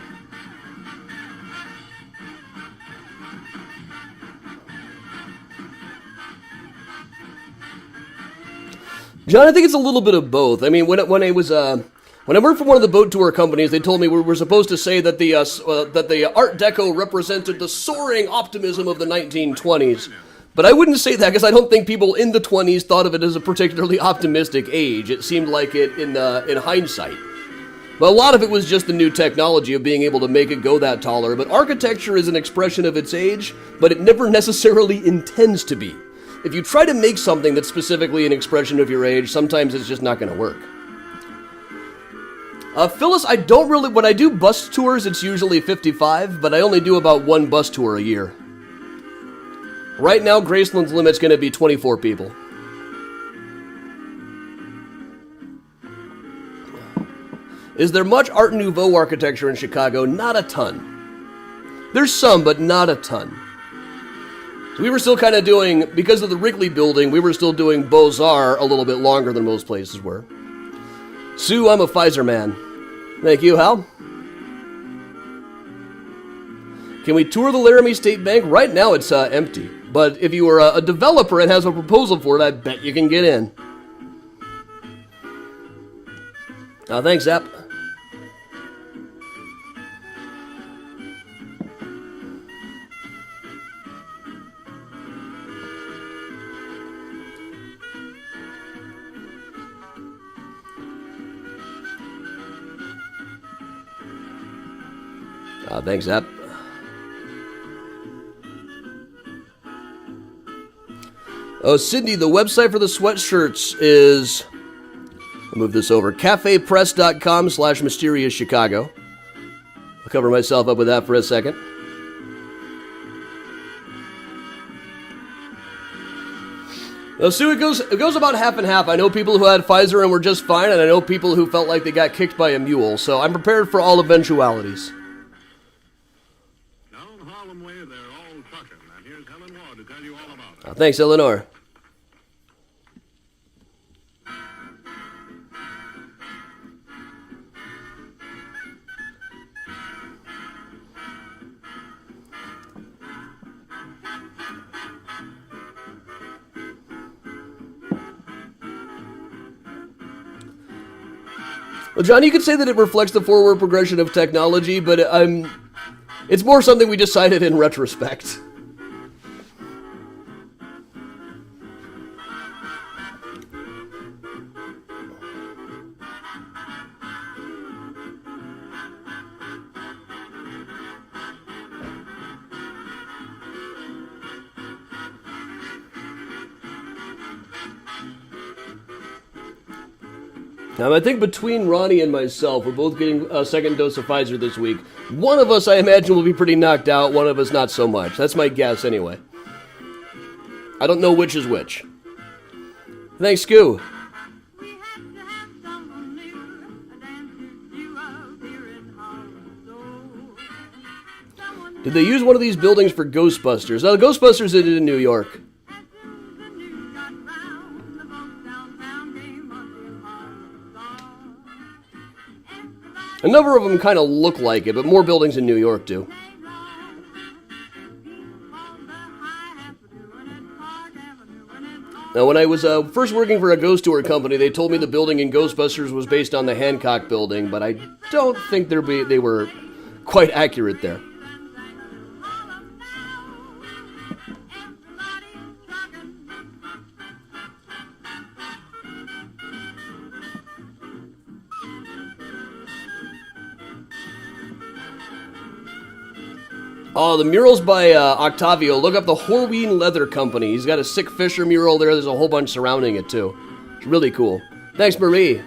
Speaker 2: John, I think it's a little bit of both. I mean, when I worked for one of the boat tour companies, they told me we were supposed to say that the Art Deco represented the soaring optimism of the 1920s. But I wouldn't say that because I don't think people in the 20s thought of it as a particularly optimistic age. It seemed like it in hindsight. But a lot of it was just the new technology of being able to make it go that taller. But architecture is an expression of its age, but it never necessarily intends to be. If you try to make something that's specifically an expression of your age, sometimes it's just not going to work. Phyllis, when I do bus tours, it's usually 55, but I only do about one bus tour a year. Right now, Graceland's limit's going to be 24 people. Is there much Art Nouveau architecture in Chicago? Not a ton. There's some, but not a ton. So we were still kind of doing, because of the Wrigley building, we were still doing Beaux-Arts a little bit longer than most places were. Sue, I'm a Pfizer man. Thank you, Hal. Can we tour the Laramie State Bank? Right now it's empty. But if you are a developer and has a proposal for it, I bet you can get in. Thanks, Zap. Thanks, Zap. Oh, Sydney, the website for the sweatshirts is, I'll move this over, cafepress.com/mysteriouschicago. I'll cover myself up with that for a second. Now, Sue, it goes about half and half. I know people who had Pfizer and were just fine, and I know people who felt like they got kicked by a mule, so I'm prepared for all eventualities.
Speaker 1: Down Harlem Way, they're all trucking, and here's Helen Ward to tell you all about it.
Speaker 2: Thanks, Eleanor. Well, John, you could say that it reflects the forward progression of technology, but it's more something we decided in retrospect. Now, I think between Ronnie and myself, we're both getting a second dose of Pfizer this week. One of us, I imagine, will be pretty knocked out. One of us, not so much. That's my guess, anyway. I don't know which is which. Thanks, Scoo. Did they use one of these buildings for Ghostbusters? The Ghostbusters is in New York. A number of them kind of look like it, but more buildings in New York do. Now, when I was first working for a ghost tour company, they told me the building in Ghostbusters was based on the Hancock building, but I don't think they were quite accurate there. Oh, the murals by Octavio. Look up the Horween Leather Company. He's got a Sick Fisher mural there. There's a whole bunch surrounding it, too. It's really cool. Thanks, Marie.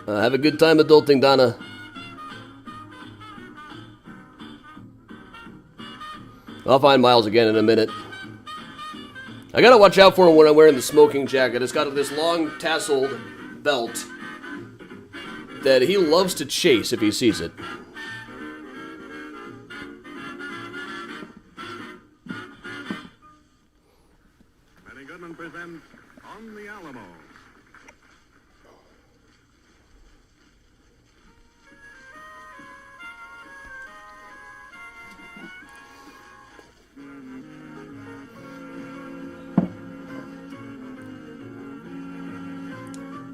Speaker 2: Have a good time adulting, Donna. I'll find Miles again in a minute. I gotta watch out for him when I'm wearing the smoking jacket. It's got this long tasseled belt that he loves to chase if he sees it.
Speaker 1: Benny Goodman presents On the Alamo.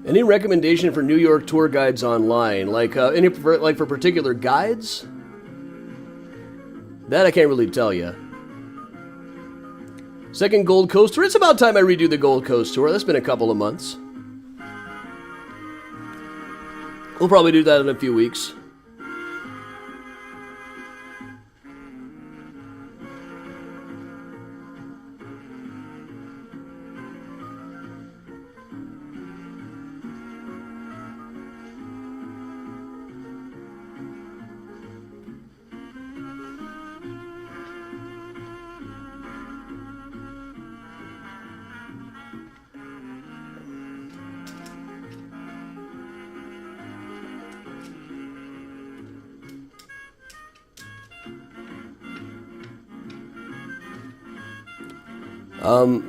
Speaker 2: Any recommendation for New York tour guides online? Like for particular guides? That I can't really tell you. Second Gold Coast tour. It's about time I redo the Gold Coast tour. That's been a couple of months. We'll probably do that in a few weeks.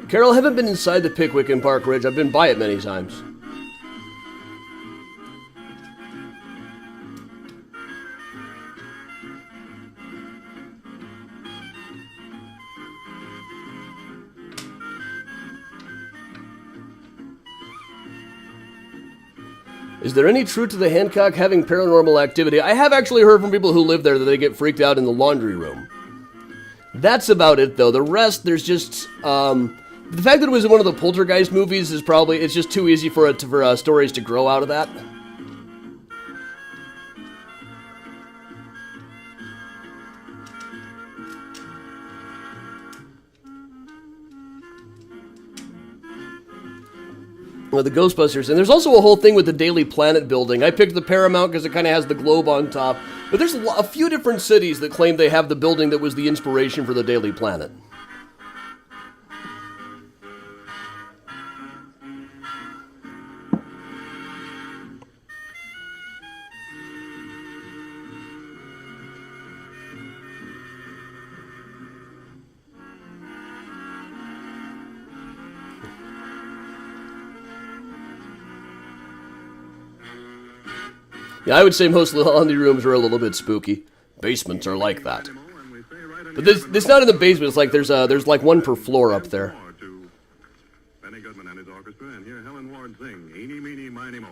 Speaker 2: Carol, I haven't been inside the Pickwick in Park Ridge. I've been by it many times. Is there any truth to the Hancock having paranormal activity? I have actually heard from people who live there that they get freaked out in the laundry room. That's about it, though. The rest, there's just, the fact that it was in one of the Poltergeist movies is probably, it's just too easy for stories to grow out of that. Well, the Ghostbusters, and there's also a whole thing with the Daily Planet building. I picked the Paramount because it kind of has the globe on top, but there's a few different cities that claim they have the building that was the inspiration for the Daily Planet. Yeah, I would say most laundry rooms are a little bit spooky. Basements are like that. But this not in the basement. It's like there's like one per floor up there.
Speaker 1: Benny Goodman and his orchestra. Orchestra and hear Helen Ward sing Eeny, Meeny, Miny, Mo.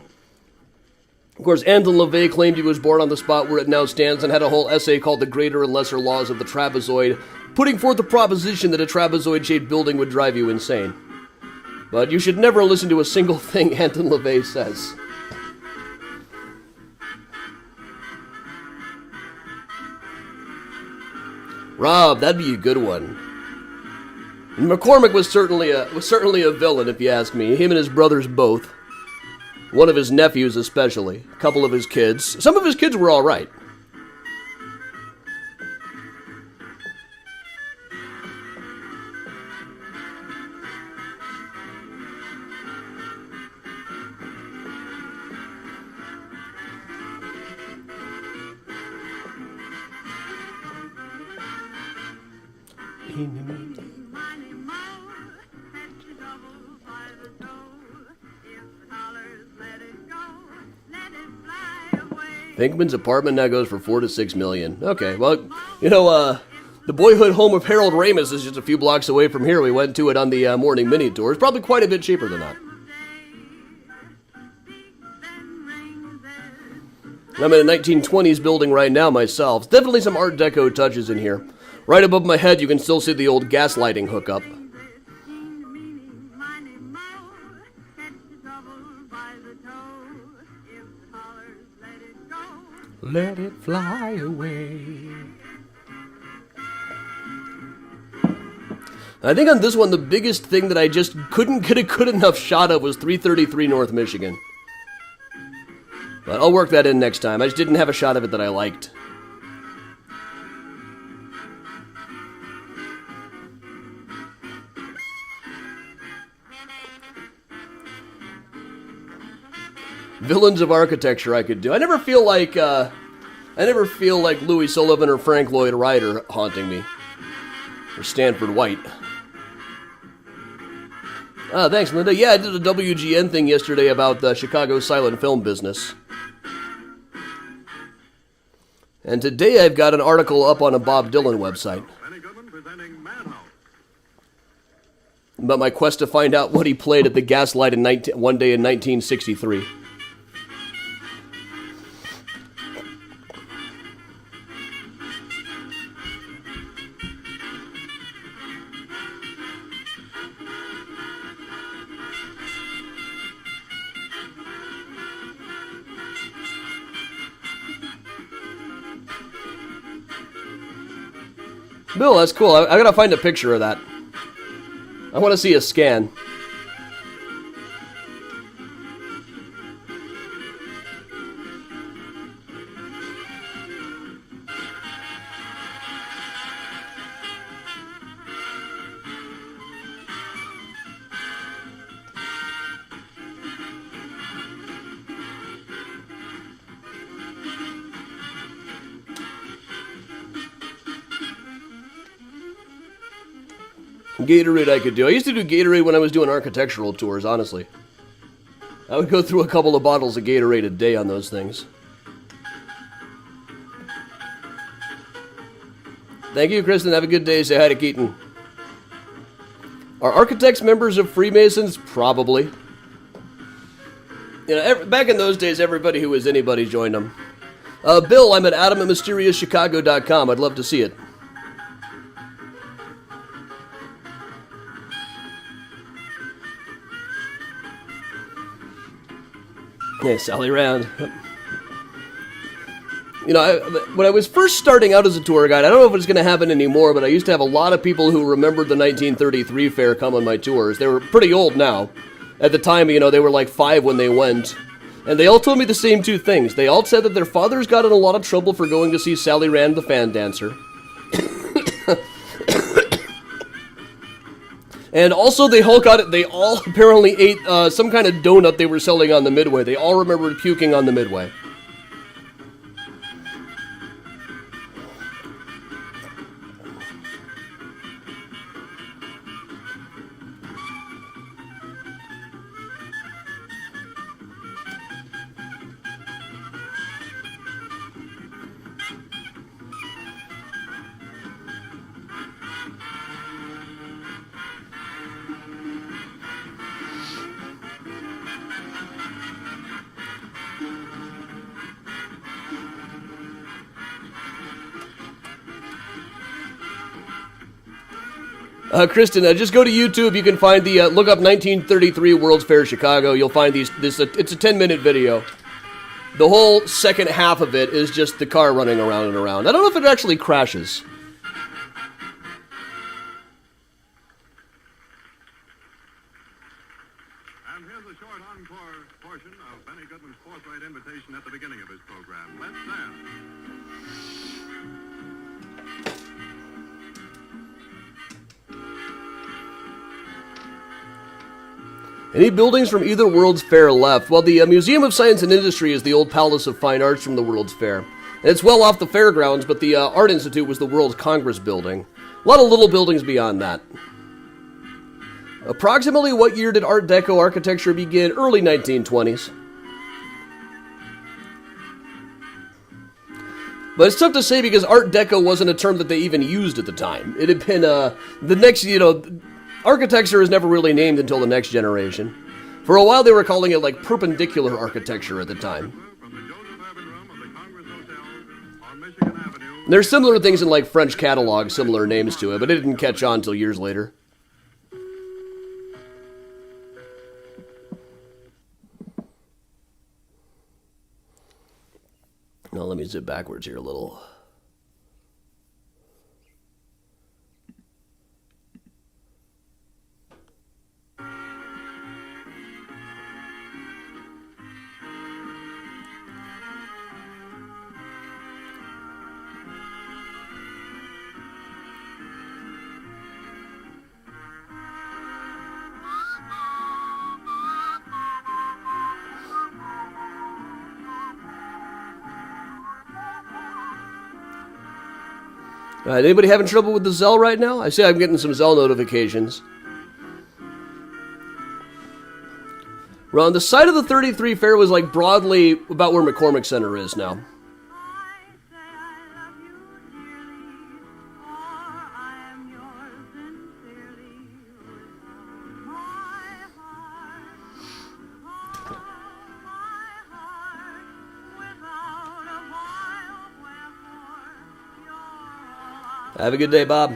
Speaker 2: Of course, Anton LaVey claimed he was born on the spot where it now stands and had a whole essay called The Greater and Lesser Laws of the Trapezoid, putting forth the proposition that a trapezoid-shaped building would drive you insane. But you should never listen to a single thing Anton LaVey says. Rob, that'd be a good one. McCormick was certainly a villain, if you ask me. Him and his brothers both. One of his nephews especially. A couple of his kids. Some of his kids were all right. Pinkman's apartment now goes for $4 to $6 million. Okay, well, you know, the boyhood home of Harold Ramis is just a few blocks away from here. We went to it on the morning mini tour. It's probably quite a bit cheaper than that. I'm in a 1920s building right now myself. There's definitely some Art Deco touches in here. Right above my head, you can still see the old gaslighting hookup. Let it fly away. I think on this one, the biggest thing that I just couldn't get a good enough shot of was 333 North Michigan. But I'll work that in next time. I just didn't have a shot of it that I liked. Villains of architecture I could do. I never feel like Louis Sullivan or Frank Lloyd Wright haunting me. Or Stanford White. Thanks, Linda. Yeah, I did a WGN thing yesterday about the Chicago silent film business. And today I've got an article up on a Bob Dylan website about my quest to find out what he played at the Gaslight one day in 1963. Bill, that's cool. I gotta find a picture of that. I want to see a scan. Gatorade I could do. I used to do Gatorade when I was doing architectural tours, honestly. I would go through a couple of bottles of Gatorade a day on those things. Thank you, Kristen. Have a good day. Say hi to Keaton. Are architects members of Freemasons? Probably. You know, back in those days, everybody who was anybody joined them. Bill, I'm at adam@mysteriouschicago.com. I'd love to see it. Yeah, Sally Round. You know, when I was first starting out as a tour guide, I don't know if it's going to happen anymore, but I used to have a lot of people who remembered the 1933 fair come on my tours. They were pretty old now. At the time, you know, they were like 5 when they went. And they all told me the same two things. They all said that their fathers got in a lot of trouble for going to see Sally Rand, the fan dancer. And also, they all apparently ate some kind of donut they were selling on the Midway. They all remembered puking on the Midway. Kristen, just go to YouTube. You can find the, look up 1933 World's Fair Chicago. You'll find it's a 10-minute video. The whole second half of it is just the car running around and around. I don't know if it actually crashes.
Speaker 1: And here's a short encore portion of Benny Goodman's forthright invitation at the beginning of his program. Let's dance.
Speaker 2: Any buildings from either World's Fair left? Well, the Museum of Science and Industry is the old Palace of Fine Arts from the World's Fair. And it's well off the fairgrounds, but the Art Institute was the World Congress building. A lot of little buildings beyond that. Approximately what year did Art Deco architecture begin? Early 1920s. But it's tough to say because Art Deco wasn't a term that they even used at the time. It had been, the next, architecture is never really named until the next generation. For a while, they were calling it, like, perpendicular architecture at the time. There's similar things in, like, French catalogs, similar names to it, but it didn't catch on until years later. Now, let me zip backwards here a little. Anybody having trouble with the Zelle right now? I see I'm getting some Zelle notifications. Well, on the side of the 33 Fair was like broadly about where McCormick Center is now. Have a good day, Bob.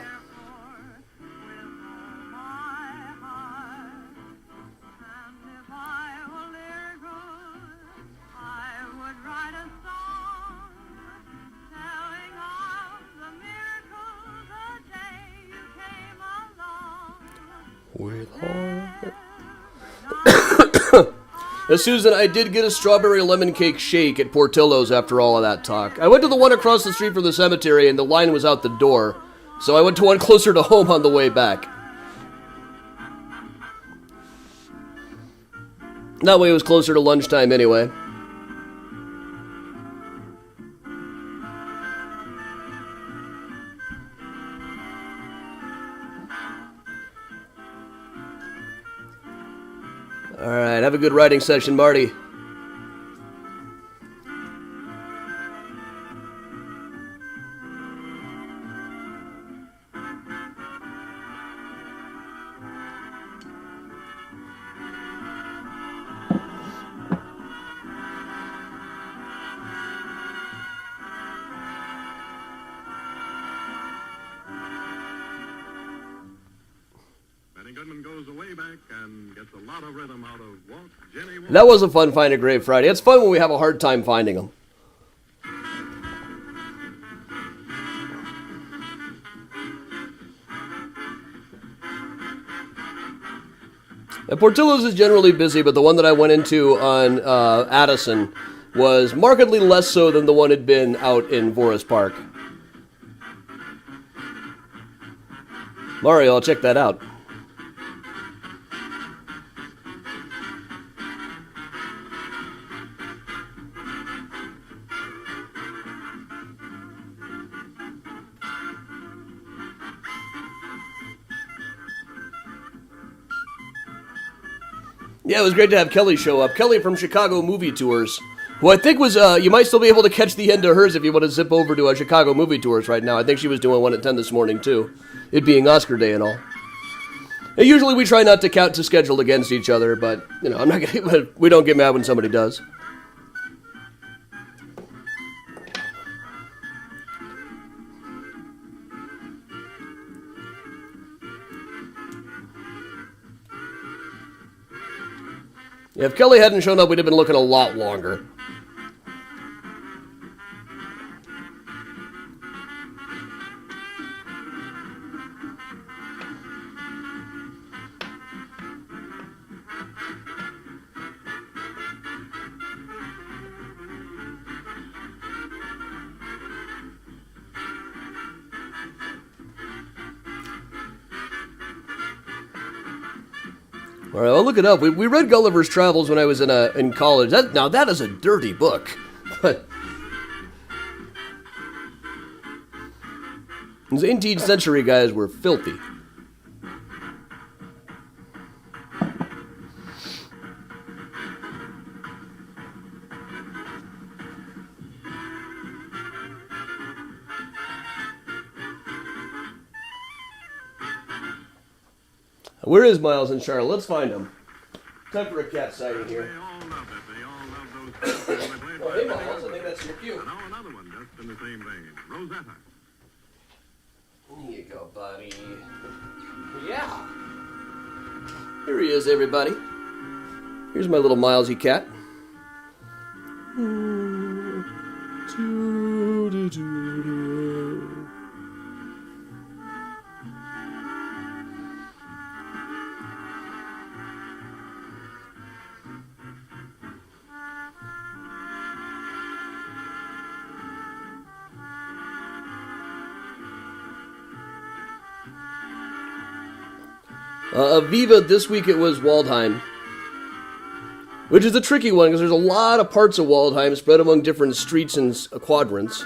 Speaker 2: Susan, I did get a strawberry lemon cake shake at Portillo's after all of that talk. I went to the one across the street from the cemetery and the line was out the door, so I went to one closer to home on the way back. That way it was closer to lunchtime anyway. Alright, have a good writing session, Marty.
Speaker 1: Goes way back and gets a lot of rhythm out of Walk, Jenny Walk.
Speaker 2: That was a fun Find a Grave Friday. It's fun when we have a hard time finding them. And Portillo's is generally busy, but the one that I went into on Addison was markedly less so than the one had been out in Forest Park. Mario, I'll check that out. Yeah, it was great to have Kelly show up. Kelly from Chicago Movie Tours, who I think was, you might still be able to catch the end of hers if you want to zip over to Chicago Movie Tours right now. I think she was doing one at 10 this morning, too. It being Oscar Day and all. And usually we try not to count to schedule against each other, but, I'm not gonna, we don't get mad when somebody does. Yeah, if Kelly hadn't shown up, we'd have been looking a lot longer. All right, I'll look it up. We read Gulliver's Travels when I was in college. Now that is a dirty book. But those 18th century guys were filthy. Where is Miles and Charlotte? Let's find him. Time for a cat sighting here.
Speaker 1: They all loved it. They all loved those cats. They played by
Speaker 2: Hey, Miles, I think that's your cue.
Speaker 1: Now another one just in the same vein. Rosetta.
Speaker 2: Here you go, buddy. Yeah. Here he is, everybody. Here's my little Milesy cat. Aviva, this week it was Waldheim, which is a tricky one because there's a lot of parts of Waldheim spread among different streets and quadrants.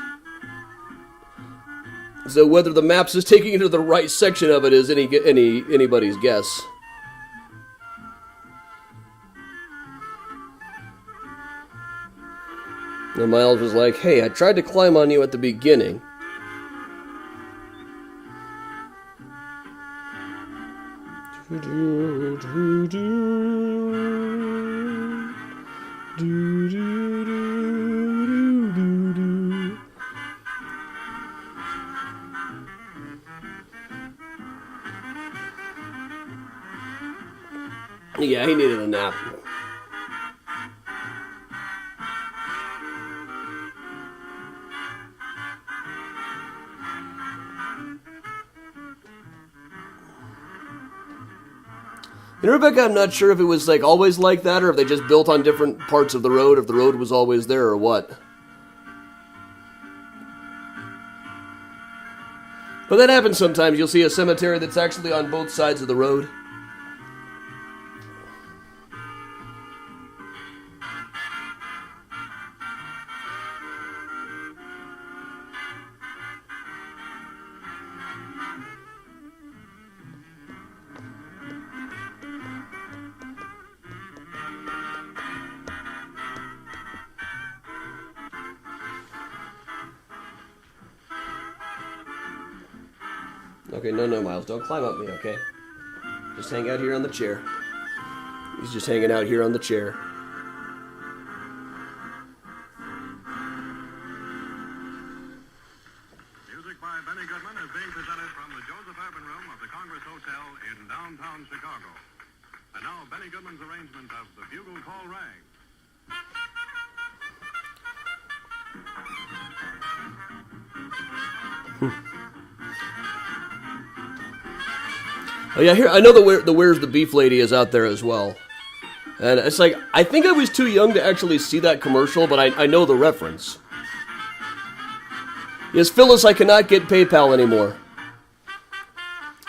Speaker 2: So whether the maps is taking you to the right section of it is anybody's guess. And Miles was like, "Hey, I tried to climb on you at the beginning." Yeah, he needed a nap. In Rebecca, I'm not sure if it was like always like that or if they just built on different parts of the road, if the road was always there or what. But that happens sometimes. You'll see a cemetery that's actually on both sides of the road. Okay, no, Miles, don't climb up me, okay? Just hang out here on the chair. He's just hanging out here on the chair.
Speaker 1: Music by Benny Goodman is being presented from the Joseph Urban Room of the Congress Hotel in downtown Chicago. And now Benny Goodman's arrangement of The Bugle Call Rang.
Speaker 2: Oh yeah, here I know the Where's the Beef Lady is out there as well, and it's like I think I was too young to actually see that commercial, but I know the reference. Yes, Phyllis, I cannot get PayPal anymore.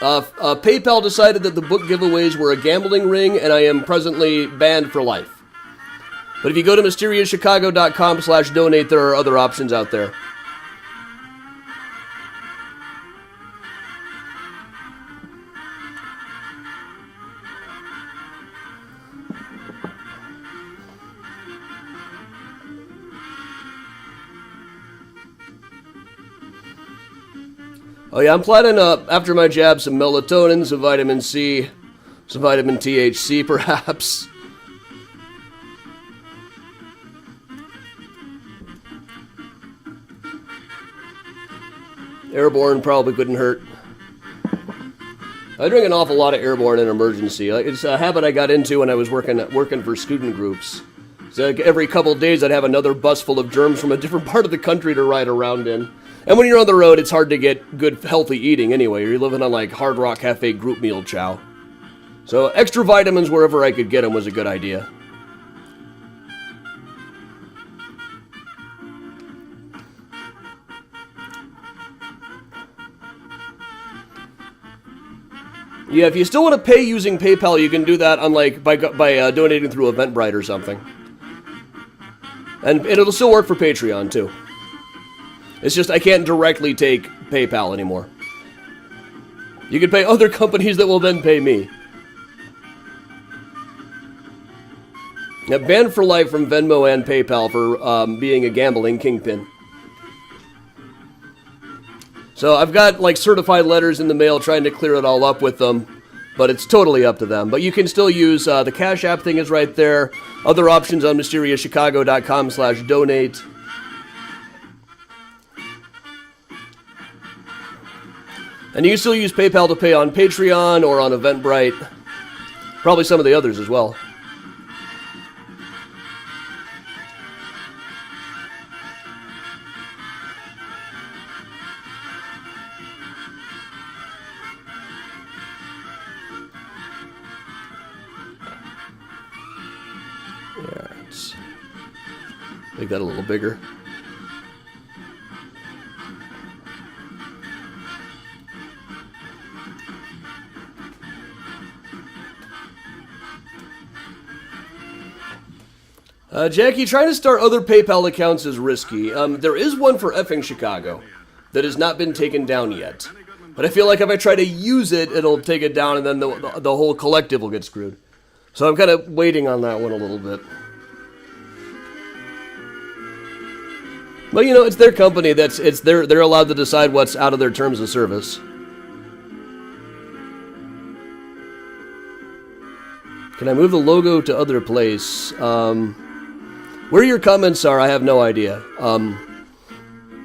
Speaker 2: PayPal decided that the book giveaways were a gambling ring, and I am presently banned for life. But if you go to mysteriouschicago.com/donate, there are other options out there. Oh yeah, I'm planning after my jab some melatonin, some vitamin C, some vitamin THC perhaps. Airborne probably couldn't hurt. I drink an awful lot of Airborne in emergency. It's a habit I got into when I was working for student groups. So every couple of days I'd have another bus full of germs from a different part of the country to ride around in. And when you're on the road, it's hard to get good, healthy eating anyway. You're living on like Hard Rock Cafe group meal chow. So extra vitamins wherever I could get them was a good idea. Yeah, if you still want to pay using PayPal, you can do that on by donating through Eventbrite or something. And it'll still work for Patreon, too. It's just I can't directly take PayPal anymore. You can pay other companies that will then pay me. Now, banned for life from Venmo and PayPal for being a gambling kingpin. So I've got like certified letters in the mail trying to clear it all up with them, but it's totally up to them. But you can still use the Cash App thing is right there. Other options on mysteriouschicago.com/donate. And you can still use PayPal to pay on Patreon or on Eventbrite. Probably some of the others as well. Make that a little bigger. Jackie, trying to start other PayPal accounts is risky. There is one for effing Chicago that has not been taken down yet. But I feel like if I try to use it, it'll take it down and then the whole collective will get screwed. So I'm kind of waiting on that one a little bit. But you know, it's their company. They're allowed to decide what's out of their terms of service. Can I move the logo to other place? Where your comments are, I have no idea.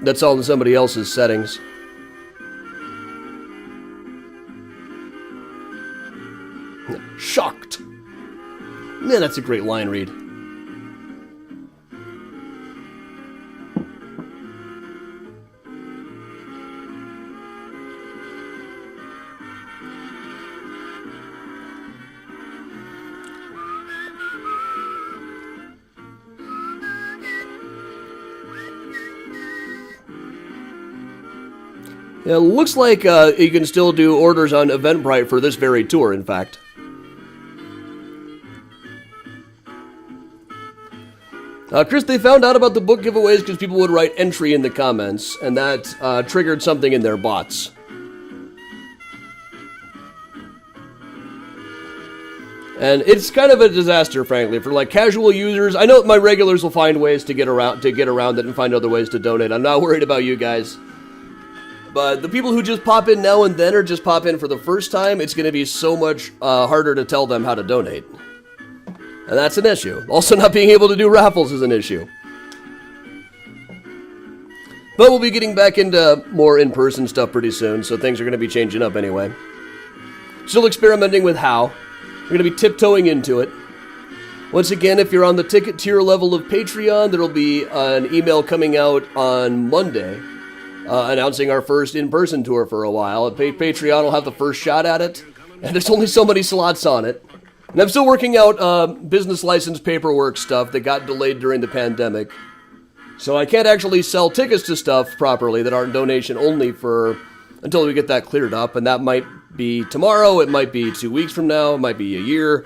Speaker 2: That's all in somebody else's settings. Shocked. Man, that's a great line read. Yeah, it looks like you can still do orders on Eventbrite for this very tour, in fact. Chris, they found out about the book giveaways because people would write entry in the comments, and that triggered something in their bots. And it's kind of a disaster, frankly, for like casual users. I know my regulars will find ways to get around it and find other ways to donate. I'm not worried about you guys. But the people who just pop in now and then or just pop in for the first time, it's going to be so much harder to tell them how to donate. And that's an issue. Also, not being able to do raffles is an issue. But we'll be getting back into more in-person stuff pretty soon, so things are going to be changing up anyway. Still experimenting with how. We're going to be tiptoeing into it. Once again, if you're on the ticket tier level of Patreon, there will be an email coming out on Monday announcing our first in-person tour for a while. Patreon will have the first shot at it, and there's only so many slots on it. And I'm still working out business license paperwork stuff that got delayed during the pandemic. So I can't actually sell tickets to stuff properly that aren't donation only until we get that cleared up. And that might be tomorrow, it might be 2 weeks from now, it might be a year.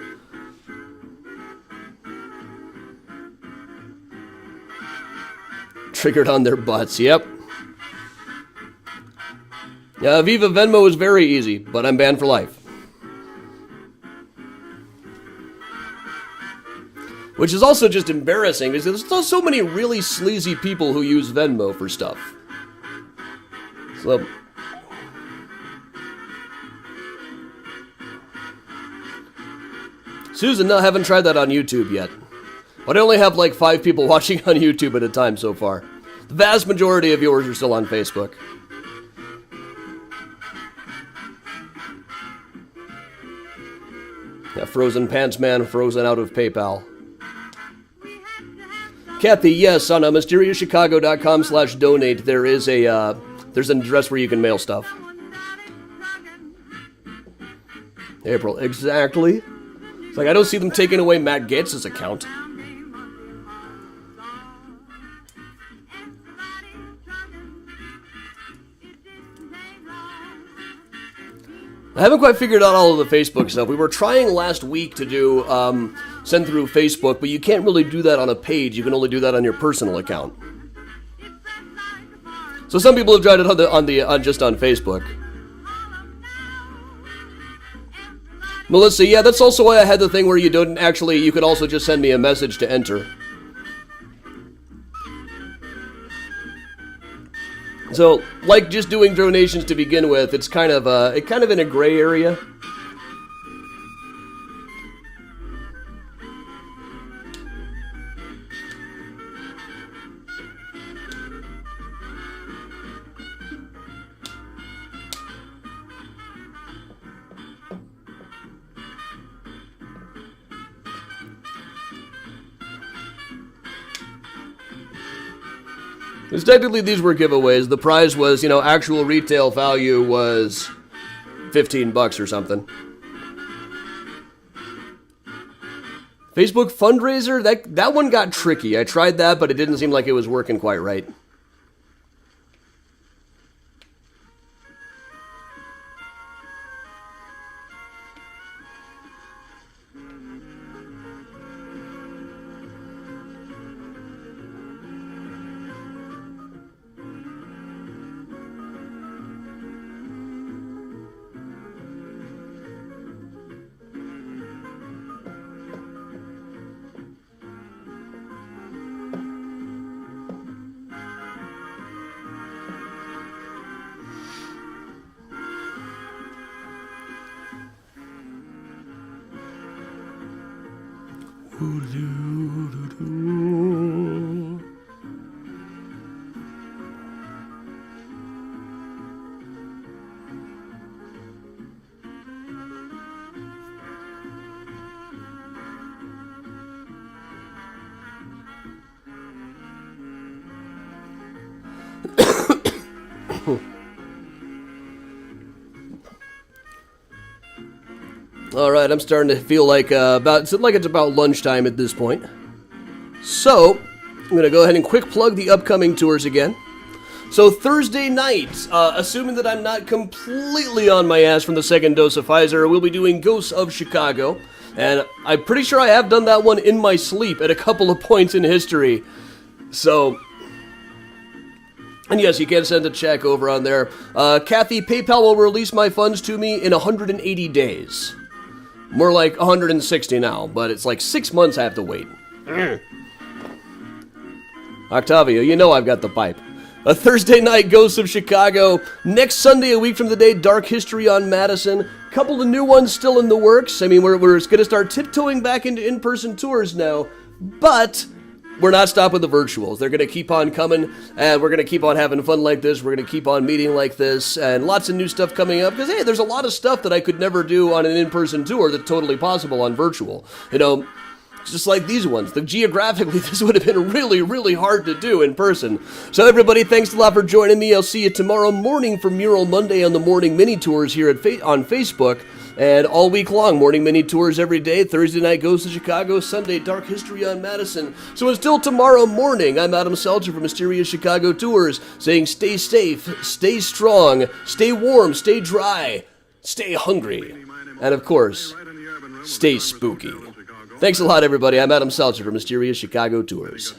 Speaker 2: Triggered on their butts, yep. Yeah, Viva Venmo is very easy, but I'm banned for life. Which is also just embarrassing, because there's still so many really sleazy people who use Venmo for stuff. So... Susan, no, I haven't tried that on YouTube yet. But I only have like 5 people watching on YouTube at a time so far. The vast majority of viewers are still on Facebook. Yeah, Frozen Pants Man, frozen out of PayPal. Kathy, yes, on mysteriouschicago.com/donate, there is there's an address where you can mail stuff. April, exactly. It's like, I don't see them taking away Matt Gaetz's account. I haven't quite figured out all of the Facebook stuff. We were trying last week to do send through Facebook, but you can't really do that on a page. You can only do that on your personal account. So some people have tried it on just on Facebook. Melissa, yeah, that's also why I had the thing where you could also just send me a message to enter. So, like just doing donations to begin with, it's kind of in a gray area. Because technically these were giveaways. The prize was, actual retail value was $15 or something. Facebook fundraiser, that one got tricky. I tried that, but it didn't seem like it was working quite right. Alright, I'm starting to feel like it's about lunchtime at this point. So, I'm going to go ahead and quick plug the upcoming tours again. So Thursday night, assuming that I'm not completely on my ass from the second dose of Pfizer, we'll be doing Ghosts of Chicago. And I'm pretty sure I have done that one in my sleep at a couple of points in history. So, and yes, you can send a check over on there. Kathy, PayPal will release my funds to me in 180 days. More like 160 now, but it's like 6 months I have to wait. Octavio, you know I've got the pipe. A Thursday night, Ghosts of Chicago. Next Sunday, a week from today, Dark History on Madison. Couple of new ones still in the works. I mean, we're going to start tiptoeing back into in-person tours now, but we're not stopping the virtuals. They're going to keep on coming, and we're going to keep on having fun like this. We're going to keep on meeting like this, and lots of new stuff coming up, because, hey, there's a lot of stuff that I could never do on an in-person tour that's totally possible on virtual. Just like these ones. Geographically, this would have been really, really hard to do in person. So everybody, thanks a lot for joining me. I'll see you tomorrow morning for Mural Monday on the morning mini tours here on Facebook. And all week long, morning mini tours every day. Thursday night, Ghosts of Chicago. Sunday, Dark History on Madison. So until tomorrow morning, I'm Adam Seltzer from Mysterious Chicago Tours, saying stay safe, stay strong, stay warm, stay dry, stay hungry, and of course, stay spooky. Thanks a lot, everybody. I'm Adam Seltzer from Mysterious Chicago Tours.